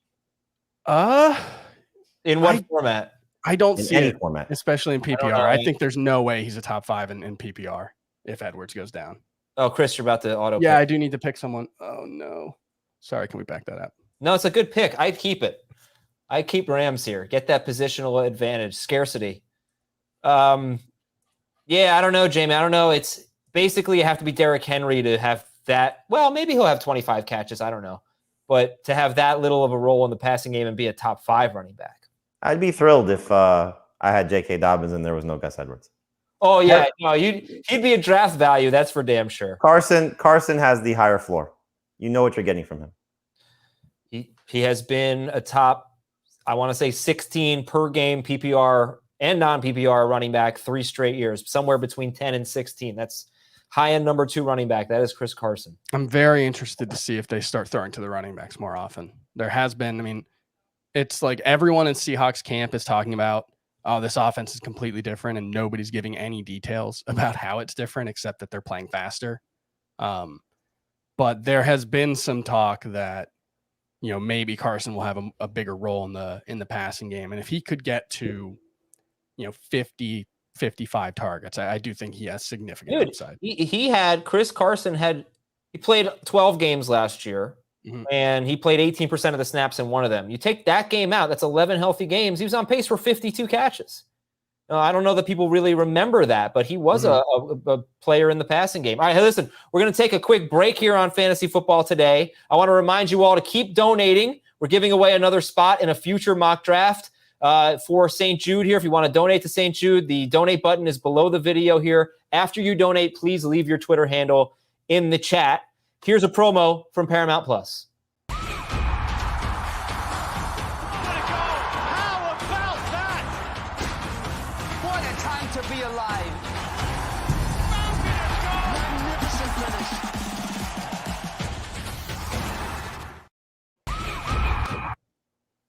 In what format? I don't In see any it, format, especially in PPR. I think there's no way he's a top 5 in PPR if Edwards goes down. Oh, Chris, you're about to auto. Yeah, pick. I do need to pick someone. Oh no, sorry. Can we back that up? No, it's a good pick. I'd keep it. I keep Rams here. Get that positional advantage, scarcity. Yeah, I don't know, Jamie. I don't know. It's basically you have to be Derrick Henry to have that. Well, maybe he'll have 25 catches. I don't know. But to have that little of a role in the passing game and be a top 5 running back. I'd be thrilled if I had J.K. Dobbins and there was no Gus Edwards. Oh, yeah. No, he'd be a draft value. That's for damn sure. Carson has the higher floor. You know what you're getting from him. He has been a top, I want to say 16 per game PPR and non-PPR running back 3 straight years, somewhere between 10 and 16. That's high-end number 2 running back. That is Chris Carson. I'm very interested to see if they start throwing to the running backs more often. There has been, it's like everyone in Seahawks camp is talking about, oh, this offense is completely different, and nobody's giving any details about how it's different except that they're playing faster. But there has been some talk that, maybe Carson will have a bigger role in the passing game. And if he could get to, 50, 55 targets, I do think he has significant upside. Chris Carson he played 12 games last year. Mm-hmm. And he played 18% of the snaps in one of them. You take that game out, that's 11 healthy games. He was on pace for 52 catches. I don't know that people really remember that, but he was a player in the passing game. All right, hey, listen, we're going to take a quick break here on Fantasy Football Today. I want to remind you all to keep donating. We're giving away another spot in a future mock draft for St. Jude here. If you want to donate to St. Jude, the donate button is below the video here. After you donate, please leave your Twitter handle in the chat. Here's a promo from Paramount Plus. How about that? What a time to be alive. Magnificent finish.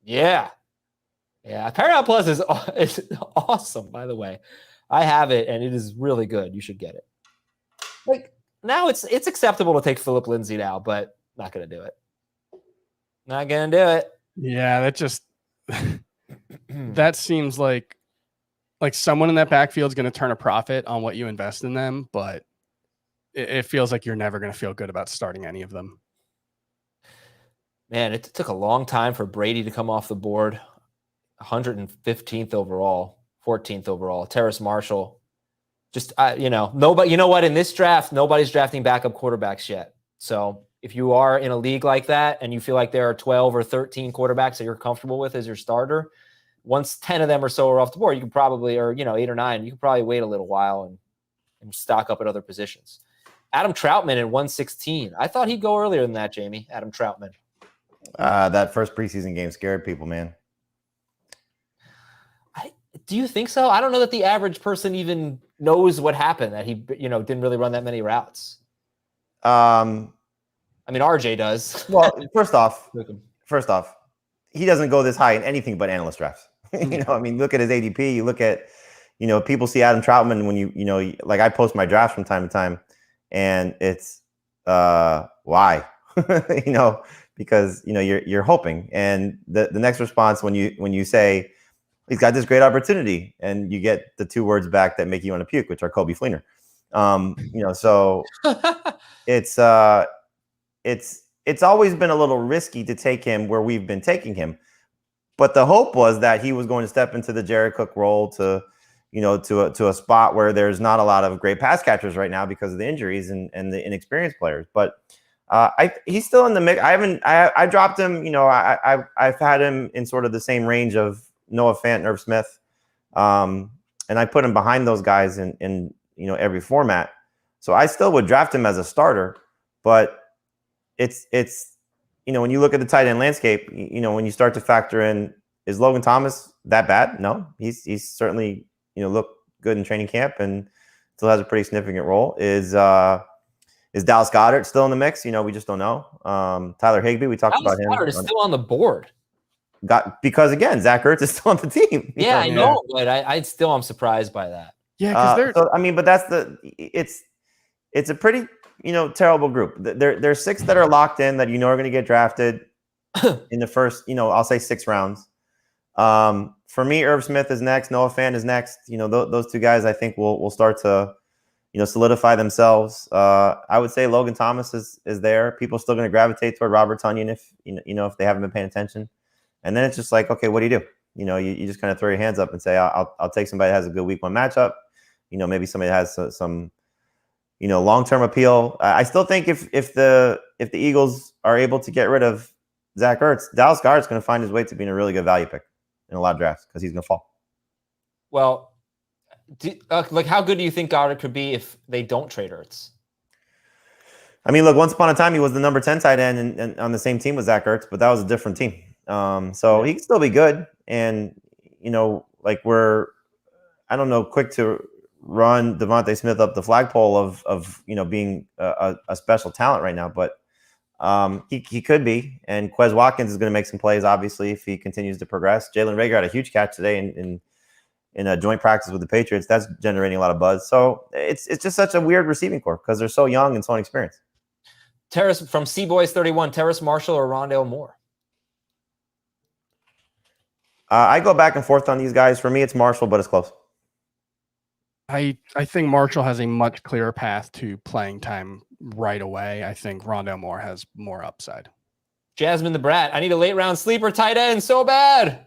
Yeah. Paramount Plus is awesome, by the way. I have it, and it is really good. You should get it. Now it's acceptable to take Philip Lindsay now, but not going to do it. Not going to do it. Yeah, that just that seems like someone in that backfield is going to turn a profit on what you invest in them, but it feels like you're never going to feel good about starting any of them. Man, it took a long time for Brady to come off the board. 115th overall, 14th overall. Terrace Marshall. Just, nobody, you know what? In this draft, nobody's drafting backup quarterbacks yet. So if you are in a league like that and you feel like there are 12 or 13 quarterbacks that you're comfortable with as your starter, once 10 of them or so are off the board, you can probably, or 8 or 9, you can probably wait a little while and stock up at other positions. Adam Troutman in 116. I thought he'd go earlier than that, Jamie. Adam Troutman. That first preseason game scared people, man. Do you think so? I don't know that the average person even knows what happened, that he, didn't really run that many routes. RJ does. Well, first off, he doesn't go this high in anything but analyst drafts. Look at his ADP. You look at, people see Adam Troutman when like I post my drafts from time to time, and it's why, because you're hoping, and the next response when you say he's got this great opportunity, and you get the 2 words back that make you want to puke, which are Kobe Fleener. So it's always been a little risky to take him where we've been taking him, but the hope was that he was going to step into the Jared Cook role to a spot where there's not a lot of great pass catchers right now because of the injuries and the inexperienced players. But he's still in the mix. I dropped him. I've had him in sort of the same range of Noah Fant, Irv Smith, and I put him behind those guys in every format. So I still would draft him as a starter, but it's when you look at the tight end landscape, when you start to factor in, is Logan Thomas that bad? No, he's certainly looked good in training camp and still has a pretty significant role. Is Dallas Goedert still in the mix? We just don't know. Tyler Higbee, we talked about him. Goedert is still on the board. Because again, Zach Ertz is still on the team. Yeah, I know, but I'm surprised by that. Yeah, because they're So I mean, but it's a pretty terrible group. There's 6 that are locked in that are going to get drafted in the first I'll say 6 rounds. For me, Irv Smith is next. Noah Fant is next. Those 2 guys I think will start to solidify themselves. I would say Logan Thomas is there. People are still going to gravitate toward Robert Tonyan if they haven't been paying attention. And then it's just like, okay, what do? You just kind of throw your hands up and say, I'll take somebody that has a good week 1 matchup. Maybe somebody that has some long-term appeal. I still think if the Eagles are able to get rid of Zach Ertz, Dallas Goedert's going to find his way to being a really good value pick in a lot of drafts because he's going to fall. Well, how good do you think Goddard could be if they don't trade Ertz? I mean, look, once upon a time he was the number 10 tight end and on the same team with Zach Ertz, but that was a different team. So he can still be good, and we're quick to run Devontae Smith up the flagpole of being a special talent right now, but he could be. And Quez Watkins is going to make some plays, obviously, if he continues to progress. Jalen Reagor had a huge catch today in a joint practice with the Patriots. That's generating a lot of buzz. So it's just such a weird receiving core because they're so young and so inexperienced. Terrace from C-Boys 31, Terrace Marshall or Rondale Moore? I go back and forth on these guys. For me, it's Marshall, but it's close. I think Marshall has a much clearer path to playing time right away. I think Rondale Moore has more upside. Jasmine the Brat, I need a late round sleeper tight end so bad.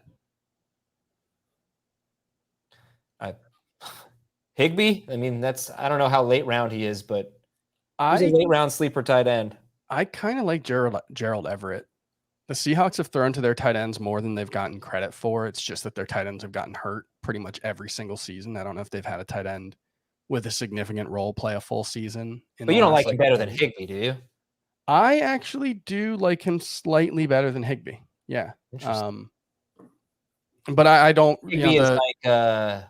Higbee? I mean, I don't know how late round he is, but he's a late round sleeper tight end. I kind of like Gerald Everett. The Seahawks have thrown to their tight ends more than they've gotten credit for. It's just that their tight ends have gotten hurt pretty much every single season. I don't know if they've had a tight end with a significant role play a full season. But you don't like him better than Higbee, do you? I actually do like him slightly better than Higbee. Yeah. But I don't. Higbee is the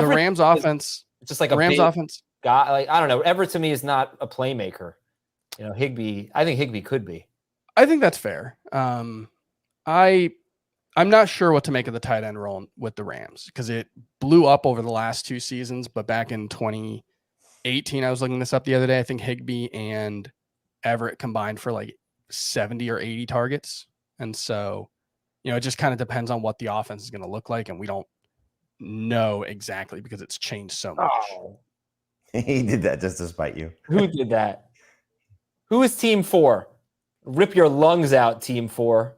Rams offense. It's just like a Rams big offense guy. Like, I don't know. Everett to me is not a playmaker. Higbee. I think Higbee could be. I think that's fair. I'm not sure what to make of the tight end role with the Rams because it blew up over the last 2 seasons. But back in 2018, I was looking this up the other day. I think Higbee and Everett combined for like 70 or 80 targets. And so, it just kind of depends on what the offense is going to look like. And we don't know exactly because it's changed so much. Oh. He did that just to spite you. Who did that? Who is team 4? Rip your lungs out, team 4.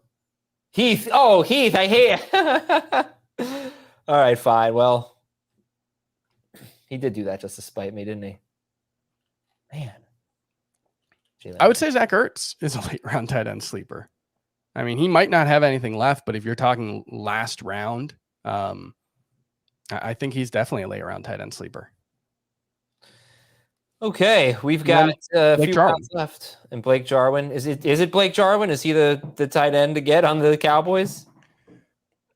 Heath. Oh, Heath, I hate it. All right, fine. Well, he did do that just to spite me, didn't he? Man. I would say Zach Ertz is a late round tight end sleeper. I mean, he might not have anything left, but if you're talking last round, I think he's definitely a late round tight end sleeper. Okay, we've got a few rounds left. And Blake Jarwin. Is it Blake Jarwin? Is he the tight end to get on the Cowboys?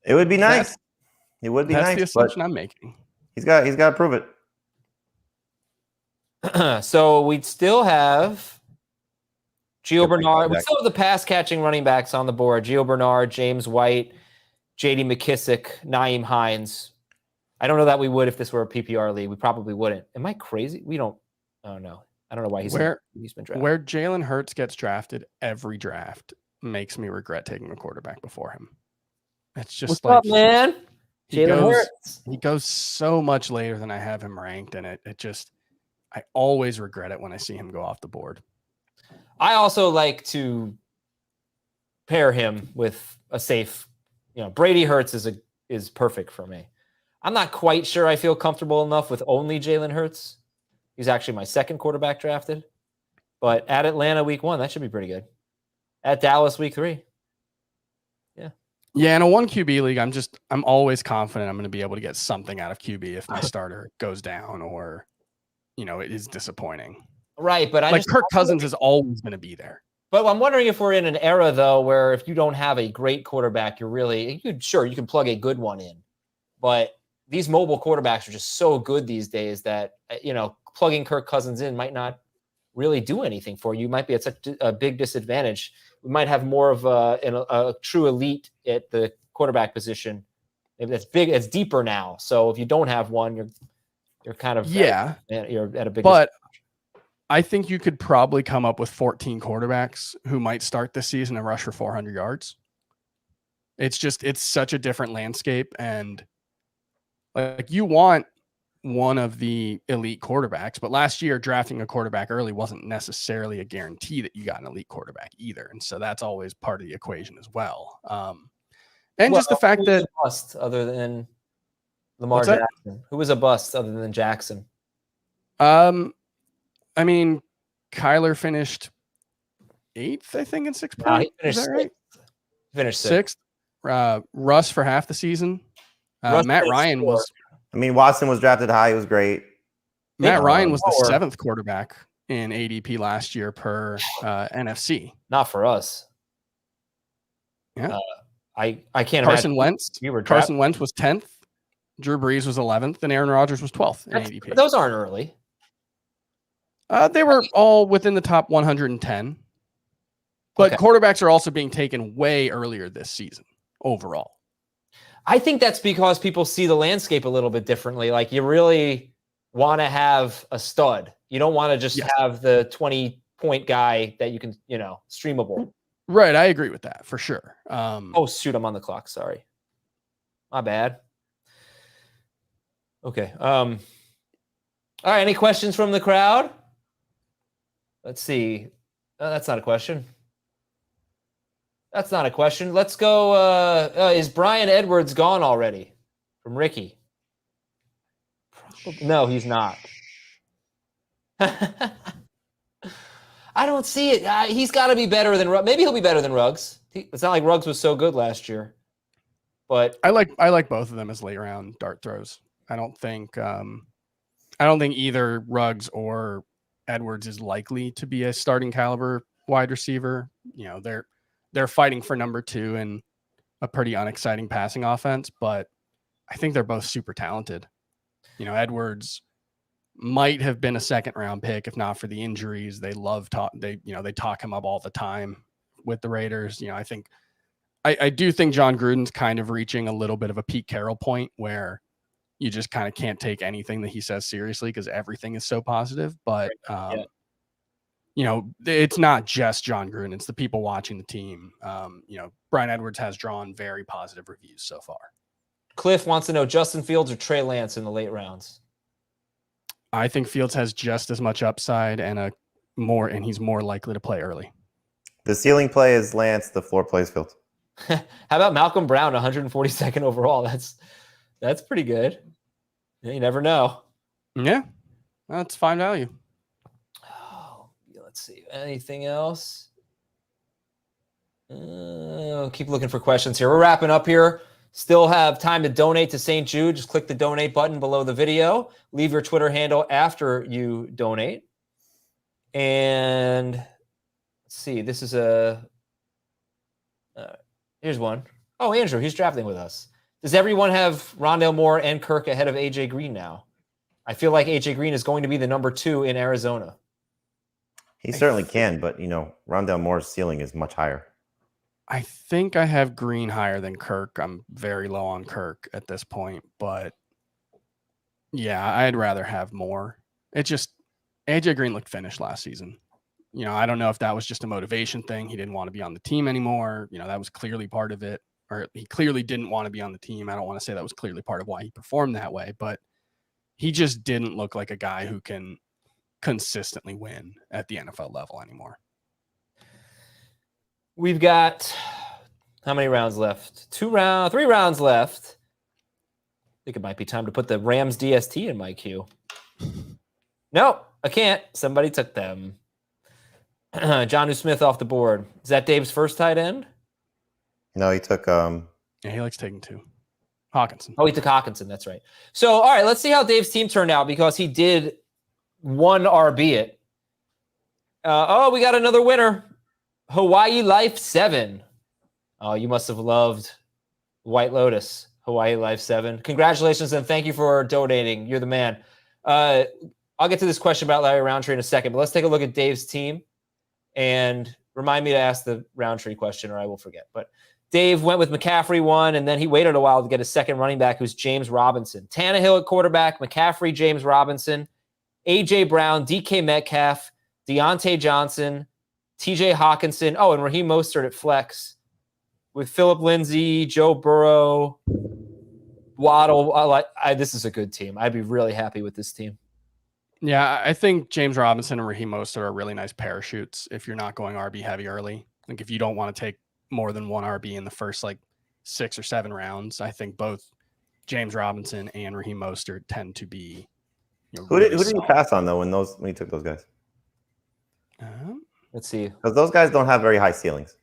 It would be nice. It would be nice. That's the assumption I'm making. He's got to prove it. So we'd still have Gio Bernard. We still have the pass catching running backs on the board. Gio Bernard, James White, J.D. McKissick, Nyheim Hines. I don't know that we would if this were a PPR league. We probably wouldn't. Am I crazy? We don't. Oh no, I don't know why he's been drafted. Where Jalen Hurts gets drafted every draft makes me regret taking a quarterback before him. It's just what's up, man? Jalen Hurts. He goes so much later than I have him ranked, and I always regret it when I see him go off the board. I also like to pair him with a safe. Brady Hurts is perfect for me. I'm not quite sure I feel comfortable enough with only Jalen Hurts. He's actually my second quarterback drafted. But at Atlanta week 1, that should be pretty good. At Dallas week 3. Yeah. Yeah, in a 1 QB league, I'm always confident I'm going to be able to get something out of QB if my starter goes down or, it is disappointing. Right, but Kirk Cousins is always going to be there. But I'm wondering if we're in an era, though, where if you don't have a great quarterback, you can plug a good one in. But these mobile quarterbacks are just so good these days that, plugging Kirk Cousins in might not really do anything for you. You might be at such a big disadvantage. We might have more of a true elite at the quarterback position. Maybe that's big. It's deeper now. So if you don't have one, you're You're kind of Yeah, you're at a big. but I think you could probably come up with 14 quarterbacks who might start this season and rush for 400 yards. It's such a different landscape, and like you want one of the elite quarterbacks, but last year drafting a quarterback early wasn't necessarily a guarantee that you got an elite quarterback either, and so that's always part of the equation as well. And just the fact that a bust other than Lamar Jackson, who was a bust other than Jackson. I mean, Kyler finished 8th, I think, in 6 points. He finished 6th. Right? Finished 6th. Russ for half the season. Matt Ryan was. I mean, Watson was drafted high. He was great. Matt Ryan was the 7th quarterback in ADP last year per NFC. Not for us. Yeah. I can't Carson imagine. Wentz. Carson Wentz was 10th. Drew Brees was 11th, and Aaron Rodgers was 12th in ADP. Those aren't early. They were all within the top 110. But quarterbacks are also being taken way earlier this season overall. I think that's because people see the landscape a little bit differently. Like you really want to have a stud. You don't want to just have the 20-point guy that you can, streamable. Right. I agree with that for sure. Oh, shoot. I'm on the clock. Sorry. My bad. Okay. All right. Any questions from the crowd? Let's see. That's not a question. That's not a question. Let's go. Is Brian Edwards gone already? From Ricky. No, he's not. I don't see it. He's got to be better than Ruggs. Maybe he'll be better than Ruggs. It's not like Ruggs was so good last year. But I like both of them as late round dart throws. I don't think either Ruggs or Edwards is likely to be a starting caliber wide receiver. They're fighting for number 2 in a pretty unexciting passing offense, but I think they're both super talented. Edwards might have been a 2nd round pick if not for the injuries. They talk him up all the time with the Raiders. I do think John Gruden's kind of reaching a little bit of a Pete Carroll point where you just kind of can't take anything that he says seriously because everything is so positive. But it's not just John Gruden; it's the people watching the team. Brian Edwards has drawn very positive reviews so far. Cliff wants to know Justin Fields or Trey Lance in the late rounds. I think Fields has just as much upside and he's more likely to play early. The ceiling play is Lance. The floor play is Fields. How about Malcolm Brown, 142nd overall? That's pretty good. You never know. Yeah, that's fine value. Oh, let's see. Anything else? Keep looking for questions here. We're wrapping up here. Still have time to donate to St. Jude. Just click the donate button below the video. Leave your Twitter handle after you donate. And let's see. This is here's one. Oh, Andrew, he's drafting with us. Does everyone have Rondale Moore and Kirk ahead of AJ Green now? I feel like AJ Green is going to be the number 2 in Arizona. He certainly can, but Rondale Moore's ceiling is much higher. I think I have Green higher than Kirk. I'm very low on Kirk at this point, but yeah, I'd rather have Moore. It's just AJ Green looked finished last season. I don't know if that was just a motivation thing. He didn't want to be on the team anymore. That was clearly part of it. Or he clearly didn't want to be on the team. I don't want to say that was clearly part of why he performed that way, but he just didn't look like a guy who can consistently win at the NFL level anymore. We've got how many rounds left? 3 rounds left. I think it might be time to put the Rams DST in my queue. No, I can't. Somebody took them. Jonnu Smith off the board. Is that Dave's first tight end? No, he took Yeah, he likes taking 2. Hawkinson. Oh, he took Hawkinson. That's right. So, all right, let's see how Dave's team turned out because he did 1 RB it. We got another winner. Hawaii Life 7. Oh, you must have loved White Lotus. Hawaii Life 7. Congratulations and thank you for donating. You're the man. I'll get to this question about Larry Roundtree in a second, but let's take a look at Dave's team and remind me to ask the Roundtree question or I will forget. But Dave went with McCaffrey 1, and then he waited a while to get a second running back, who's James Robinson. Tannehill at quarterback, McCaffrey, James Robinson, A.J. Brown, DK Metcalf, Deontay Johnson, T.J. Hawkinson, and Raheem Mostert at flex with Phillip Lindsay, Joe Burrow, Waddle. This is a good team. I'd be really happy with this team. Yeah, I think James Robinson and Raheem Mostert are really nice parachutes if you're not going RB heavy early. Like if you don't want to take more than one RB in the first 6 or 7 rounds, I think both James Robinson and Raheem Mostert tend to be. Who did you pass on though when you took those guys? Let's see, because those guys don't have very high ceilings.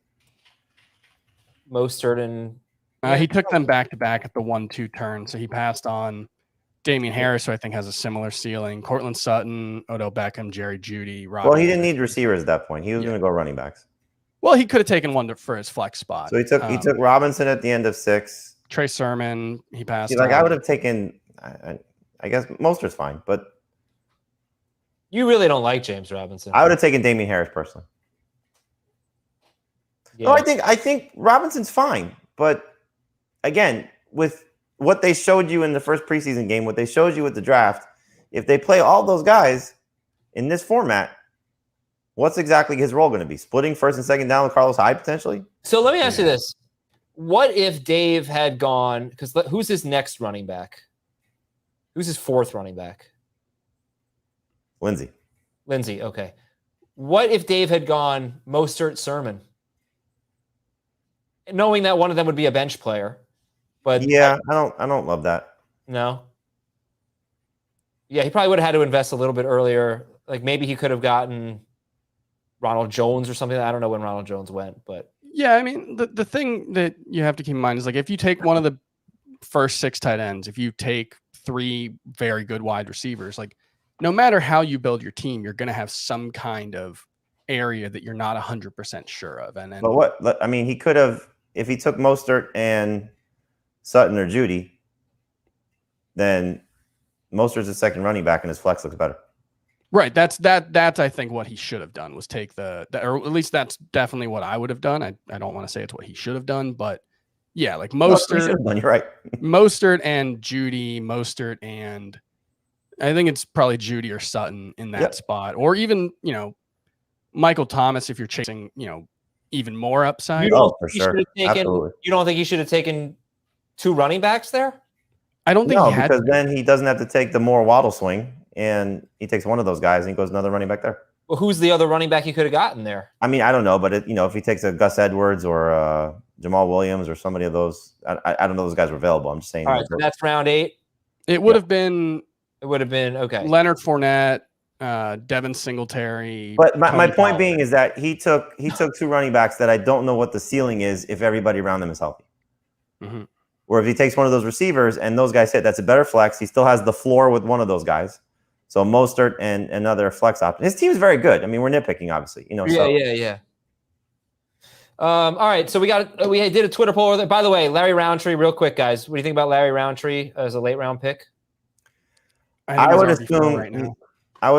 Mostert and he took them back to back at the 1-2 turn, so he passed on Damian Harris, who I think has a similar ceiling. Cortland Sutton, Odell Beckham, Jerry Jeudy. Robert Well, he didn't need receivers at that point. He was going to go running backs. Well, he could have taken one for his flex spot. So he took Robinson at the end of 6. Trey Sermon, he passed. See, I would have taken. I guess Mostert's fine, but you really don't like James Robinson. I would have taken Damian Harris personally. Yeah. No, I think Robinson's fine, but again, with what they showed you in the first preseason game, what they showed you with the draft, if they play all those guys in this format, what's exactly his role going to be? Splitting first and second down with Carlos Hyde potentially? So let me ask you this. What if Dave had gone, because who's his next running back? Who's his 4th running back? Lindsay, okay. What if Dave had gone Mostert, Sermon? Knowing that one of them would be a bench player. But yeah, I don't love that. No. Yeah, he probably would have had to invest a little bit earlier. Like maybe he could have gotten Ronald Jones or something. I don't know when Ronald Jones went, but yeah, I mean the thing that you have to keep in mind is if you take one of the first 6 tight ends, if you take 3 very good wide receivers, no matter how you build your team, you're going to have some kind of area that you're not 100% sure of. But he could have, if he took Mostert and Sutton or Jeudy, then Mostert's a second running back and his flex looks better. Right. That's I think what he should have done was take or at least that's definitely what I would have done. I don't want to say it's what he should have done, but yeah, Mostert. You're right. Mostert and Jeudy, Mostert and I think it's probably Jeudy or Sutton in that spot, or even Michael Thomas if you're chasing even more upside. For sure. Absolutely. You don't think he should have taken 2 running backs there? I don't think because then he doesn't have to take the more Waddle swing, and he takes one of those guys and he goes another running back there. Well, who's the other running back he could have gotten there? I don't know, but if he takes a Gus Edwards or Jamal Williams or somebody of those, I don't know those guys were available. I'm just saying. All right, so that's round 8. It would have been. It would have been okay. Leonard Fournette, Devin Singletary. But my point being is that he took 2 running backs that I don't know what the ceiling is if everybody around them is healthy. Mm-hmm. Or if he takes one of those receivers and those guys hit, that's a better flex. He still has the floor with one of those guys. So Mostert and another flex option. His team is very good. We're nitpicking, obviously. Yeah. All right, so we did a Twitter poll. By the way, Larry Roundtree, real quick, guys. What do you think about Larry Roundtree as a late round pick? I would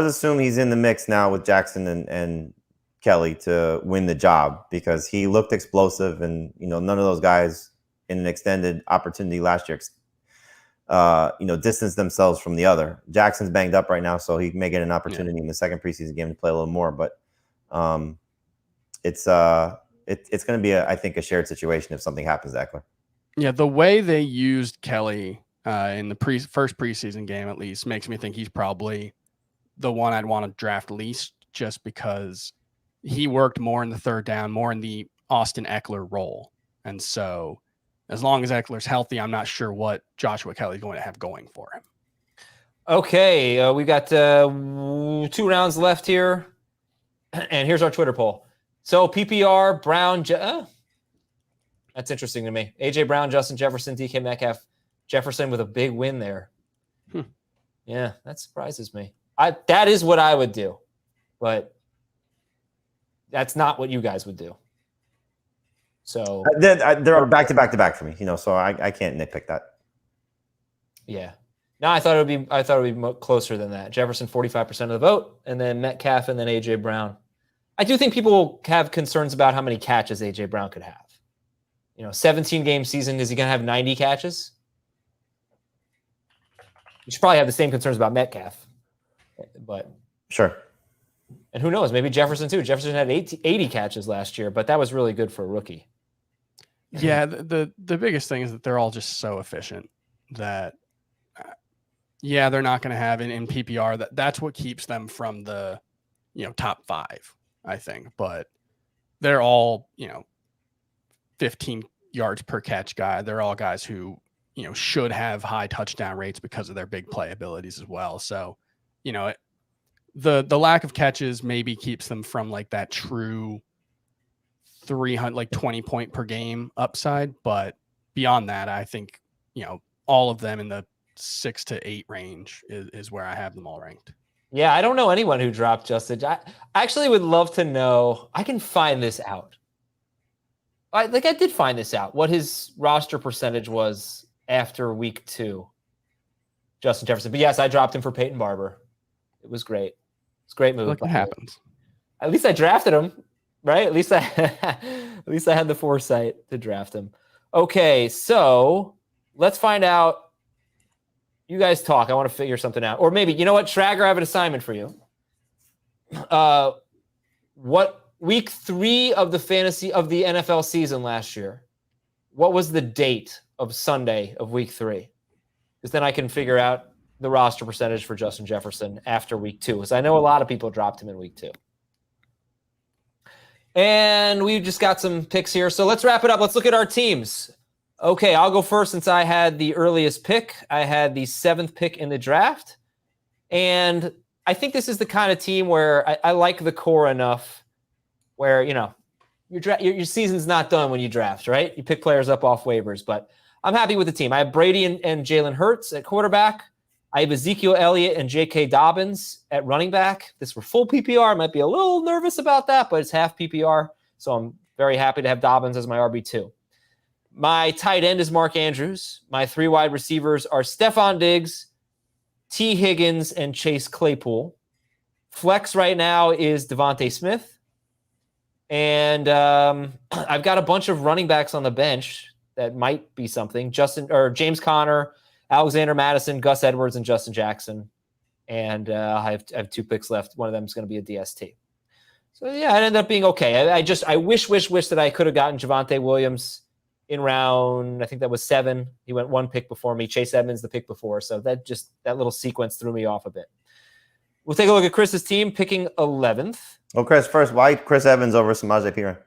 assume he's in the mix now with Jackson and Kelly to win the job because he looked explosive, and none of those guys in an extended opportunity last year distanced themselves from the other. Jackson's banged up right now, so he may get an opportunity in the second preseason game to play a little more, but it's going to be I think a shared situation if something happens to Eckler. Yeah, the way they used Kelly in the first preseason game, at least, makes me think he's probably the one I'd want to draft least, just because he worked more in the third down, more in the Austin Eckler role. And so as long as Eckler's healthy, I'm not sure what Joshua Kelly's going to have going for him. Okay, we got 2 rounds left here. And here's our Twitter poll. So PPR, Brown, that's interesting to me. AJ Brown, Justin Jefferson, DK Metcalf, Jefferson with a big win there. Yeah, that surprises me. That is what I would do, but that's not what you guys would do. So they're back to back for me, so I can't nitpick that. Yeah. No, I thought it would be closer than that. Jefferson 45% of the vote, and then Metcalf, and then AJ Brown. I do think people have concerns about how many catches AJ Brown could have. 17-game season, is he going to have 90 catches? You should probably have the same concerns about Metcalf. But Sure. And who knows? Maybe Jefferson too. Jefferson had 80 catches last year, but that was really good for a rookie. Yeah, the biggest thing is that they're all just so efficient that, they're not going to have in PPR. That's what keeps them from the, top 5, I think. But they're all, 15 yards per catch guy. They're all guys who, should have high touchdown rates because of their big play abilities as well. So, the lack of catches maybe keeps them from like that true 20 point per game upside. But beyond that, I think, all of them in the 6 to 8 range is where I have them all ranked. Yeah, I don't know anyone who dropped Justin. I actually would love to know. I can find this out. I did find this out, what his roster percentage was after week 2, Justin Jefferson. But yes, I dropped him for Peyton Barber. It was great. It's a great move. Look what happens. At least I drafted him, right? At least I had the foresight to draft him. Okay, so let's find out. You guys talk. I want to figure something out. Or maybe, you know what, Schrager, I have an assignment for you. What week 3 of the NFL season last year, what was the date of Sunday of week 3? Because then I can figure out the roster percentage for Justin Jefferson after week 2. Because I know a lot of people dropped him in week 2. And we've just got some picks here. So let's wrap it up. Let's look at our teams. Okay, I'll go first since I had the earliest pick. I had the 7th pick in the draft. And I think this is the kind of team where I like the core enough where, your season's not done when you draft, right? You pick players up off waivers, but I'm happy with the team. I have Brady and Jalen Hurts at quarterback. I have Ezekiel Elliott and J.K. Dobbins at running back. This were full PPR. I might be a little nervous about that, but it's half PPR, so I'm very happy to have Dobbins as my RB2. My tight end is Mark Andrews. My 3 wide receivers are Stephon Diggs, T. Higgins, and Chase Claypool. Flex right now is Devontae Smith. And I've got a bunch of running backs on the bench that might be something. James Conner, Alexander Madison, Gus Edwards, and Justin Jackson. And I have 2 picks left. One of them is going to be a DST. So, yeah, it ended up being okay. I wish that I could have gotten Javonte Williams in round, I think that was 7. He went 1 pick before me. Chase Edmonds the pick before. So that little sequence threw me off a bit. We'll take a look at Chris's team, picking 11th. Well, Chris, first, why Chris Evans over Samaje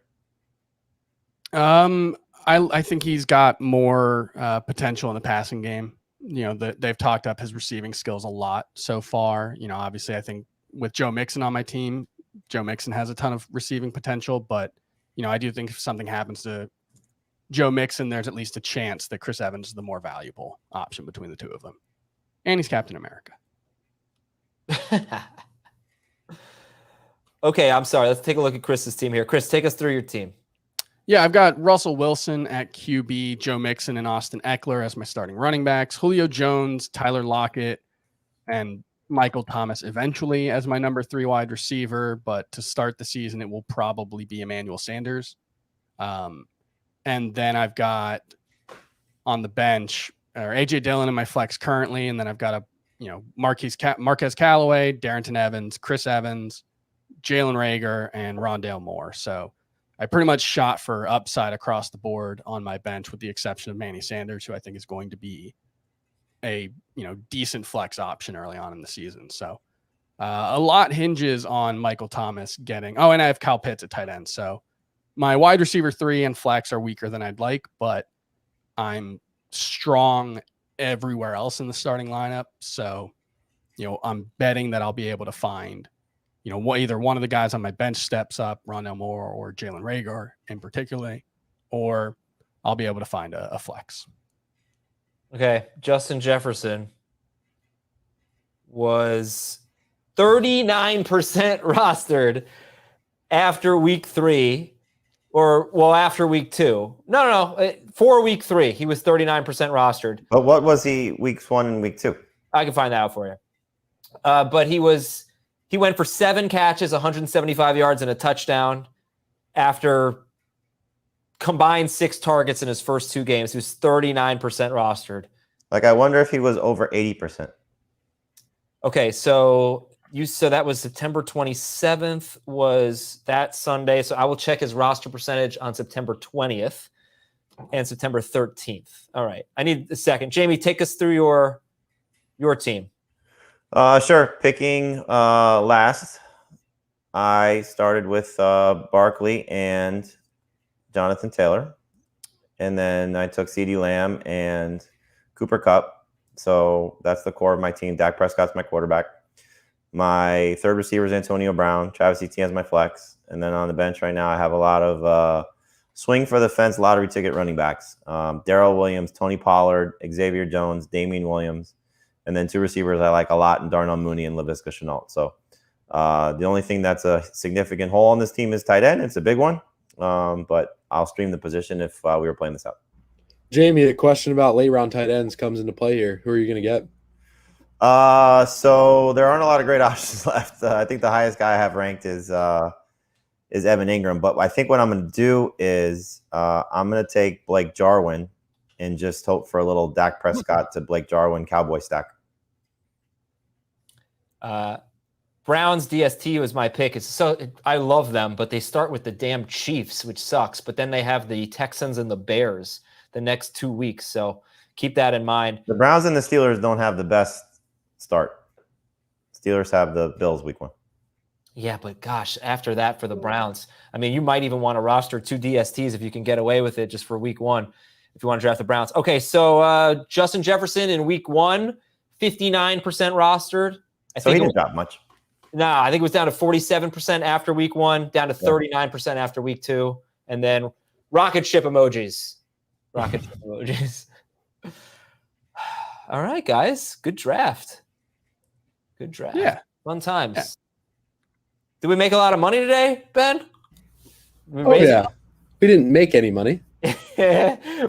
Perine? I think he's got more potential in the passing game. They've talked up his receiving skills a lot so far. Obviously, I think with Joe Mixon on my team, Joe Mixon has a ton of receiving potential. But, I do think if something happens to Joe Mixon, there's at least a chance that Chris Evans is the more valuable option between the 2 of them. And he's Captain America. Okay, I'm sorry. Let's take a look at Chris's team here. Chris, take us through your team. Yeah, I've got Russell Wilson at QB, Joe Mixon and Austin Eckler as my starting running backs, Julio Jones, Tyler Lockett, and Michael Thomas eventually as my number 3 wide receiver. But to start the season, it will probably be Emmanuel Sanders. And then I've got on the bench AJ Dillon in my flex currently, and then I've got Marquez Callaway, Darrington Evans, Chris Evans, Jalen Reagor, and Rondale Moore. So I pretty much shot for upside across the board on my bench, with the exception of Manny Sanders, who I think is going to be a decent flex option early on in the season. So a lot hinges on Michael Thomas getting. Oh, and I have Kyle Pitts at tight end. So my wide receiver 3 and flex are weaker than I'd like, but I'm strong everywhere else in the starting lineup. So, I'm betting that I'll be able to find, either one of the guys on my bench steps up, Rondale Moore or Jalen Reagor in particular, or I'll be able to find a flex. Okay, Justin Jefferson was 39% rostered after week 3. After week 2. No. For week 3, he was 39% rostered. But what was he weeks 1 and week 2? I can find that out for you. But he went for 7 catches, 175 yards, and a touchdown after combined 6 targets in his first 2 games. He was 39% rostered. Like, I wonder if he was over 80%. Okay, so that was September 27th was that Sunday. So I will check his roster percentage on September 20th and September 13th. All right. I need a second. Jamie, take us through your team. Sure. Picking last, I started with Barkley and Jonathan Taylor. And then I took CeeDee Lamb and Cooper Kupp. So that's the core of my team. Dak Prescott's my quarterback. My third receiver is Antonio Brown. Travis Etienne's my flex. And then on the bench right now, I have a lot of swing for the fence lottery ticket running backs. Darrell Williams, Tony Pollard, Xavier Jones, Damian Williams. And then 2 receivers I like a lot, and Darnell Mooney and Laviska Shenault. So the only thing that's a significant hole on this team is tight end. It's a big one. But I'll stream the position if we were playing this out. Jamie, a question about late round tight ends comes into play here. Who are you going to get? So there aren't a lot of great options left. I think the highest guy I have ranked is Evan Ingram. But I think what I'm going to do is I'm going to take Blake Jarwin and just hope for a little Dak Prescott to Blake Jarwin Cowboy stack. Browns DST was my pick. I love them, but they start with the damn Chiefs, which sucks. But then they have the Texans and the Bears the next 2 weeks. So keep that in mind. The Browns and the Steelers don't have the best start. Steelers have the Bills week 1. Yeah, but gosh, after that for the Browns, I mean, you might even want to roster 2 DSTs if you can get away with it just for week 1, if you want to draft the Browns. Okay, so Justin Jefferson in week 1, 59% rostered. So he didn't drop much. Nah, I think it was down to 47% after week 1, down to 39% after week 2, and then rocket ship emojis. Rocket ship emojis. All right, guys. Good draft. Good draft. Yeah. Fun times. Yeah. Did we make a lot of money today, Ben? Yeah. We didn't make any money.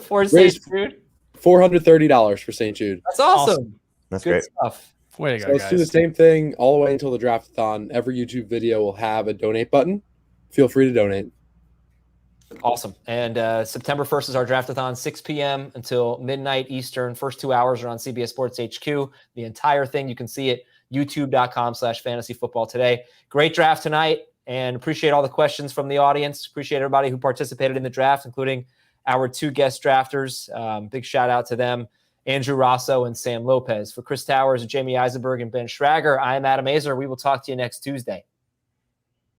For St. Jude? $430 for St. Jude. That's awesome. That's Good great. stuff. Way to So go, let's do the guys. same thing all the way until the draftathon. Every YouTube video will have a donate button. Feel free to donate. Awesome. And September 1st is our draftathon, 6 p.m. until midnight Eastern. First 2 hours are on CBS Sports HQ. The entire thing, you can see it, youtube.com/fantasyfootballtoday. Great draft tonight, and appreciate all the questions from the audience. Appreciate everybody who participated in the draft, including our 2 guest drafters. Big shout out to them, Andrew Rosso and Sam Lopez. For Chris Towers, Jamie Eisenberg, and Ben Schrager, I am Adam Azer. We will talk to you next Tuesday.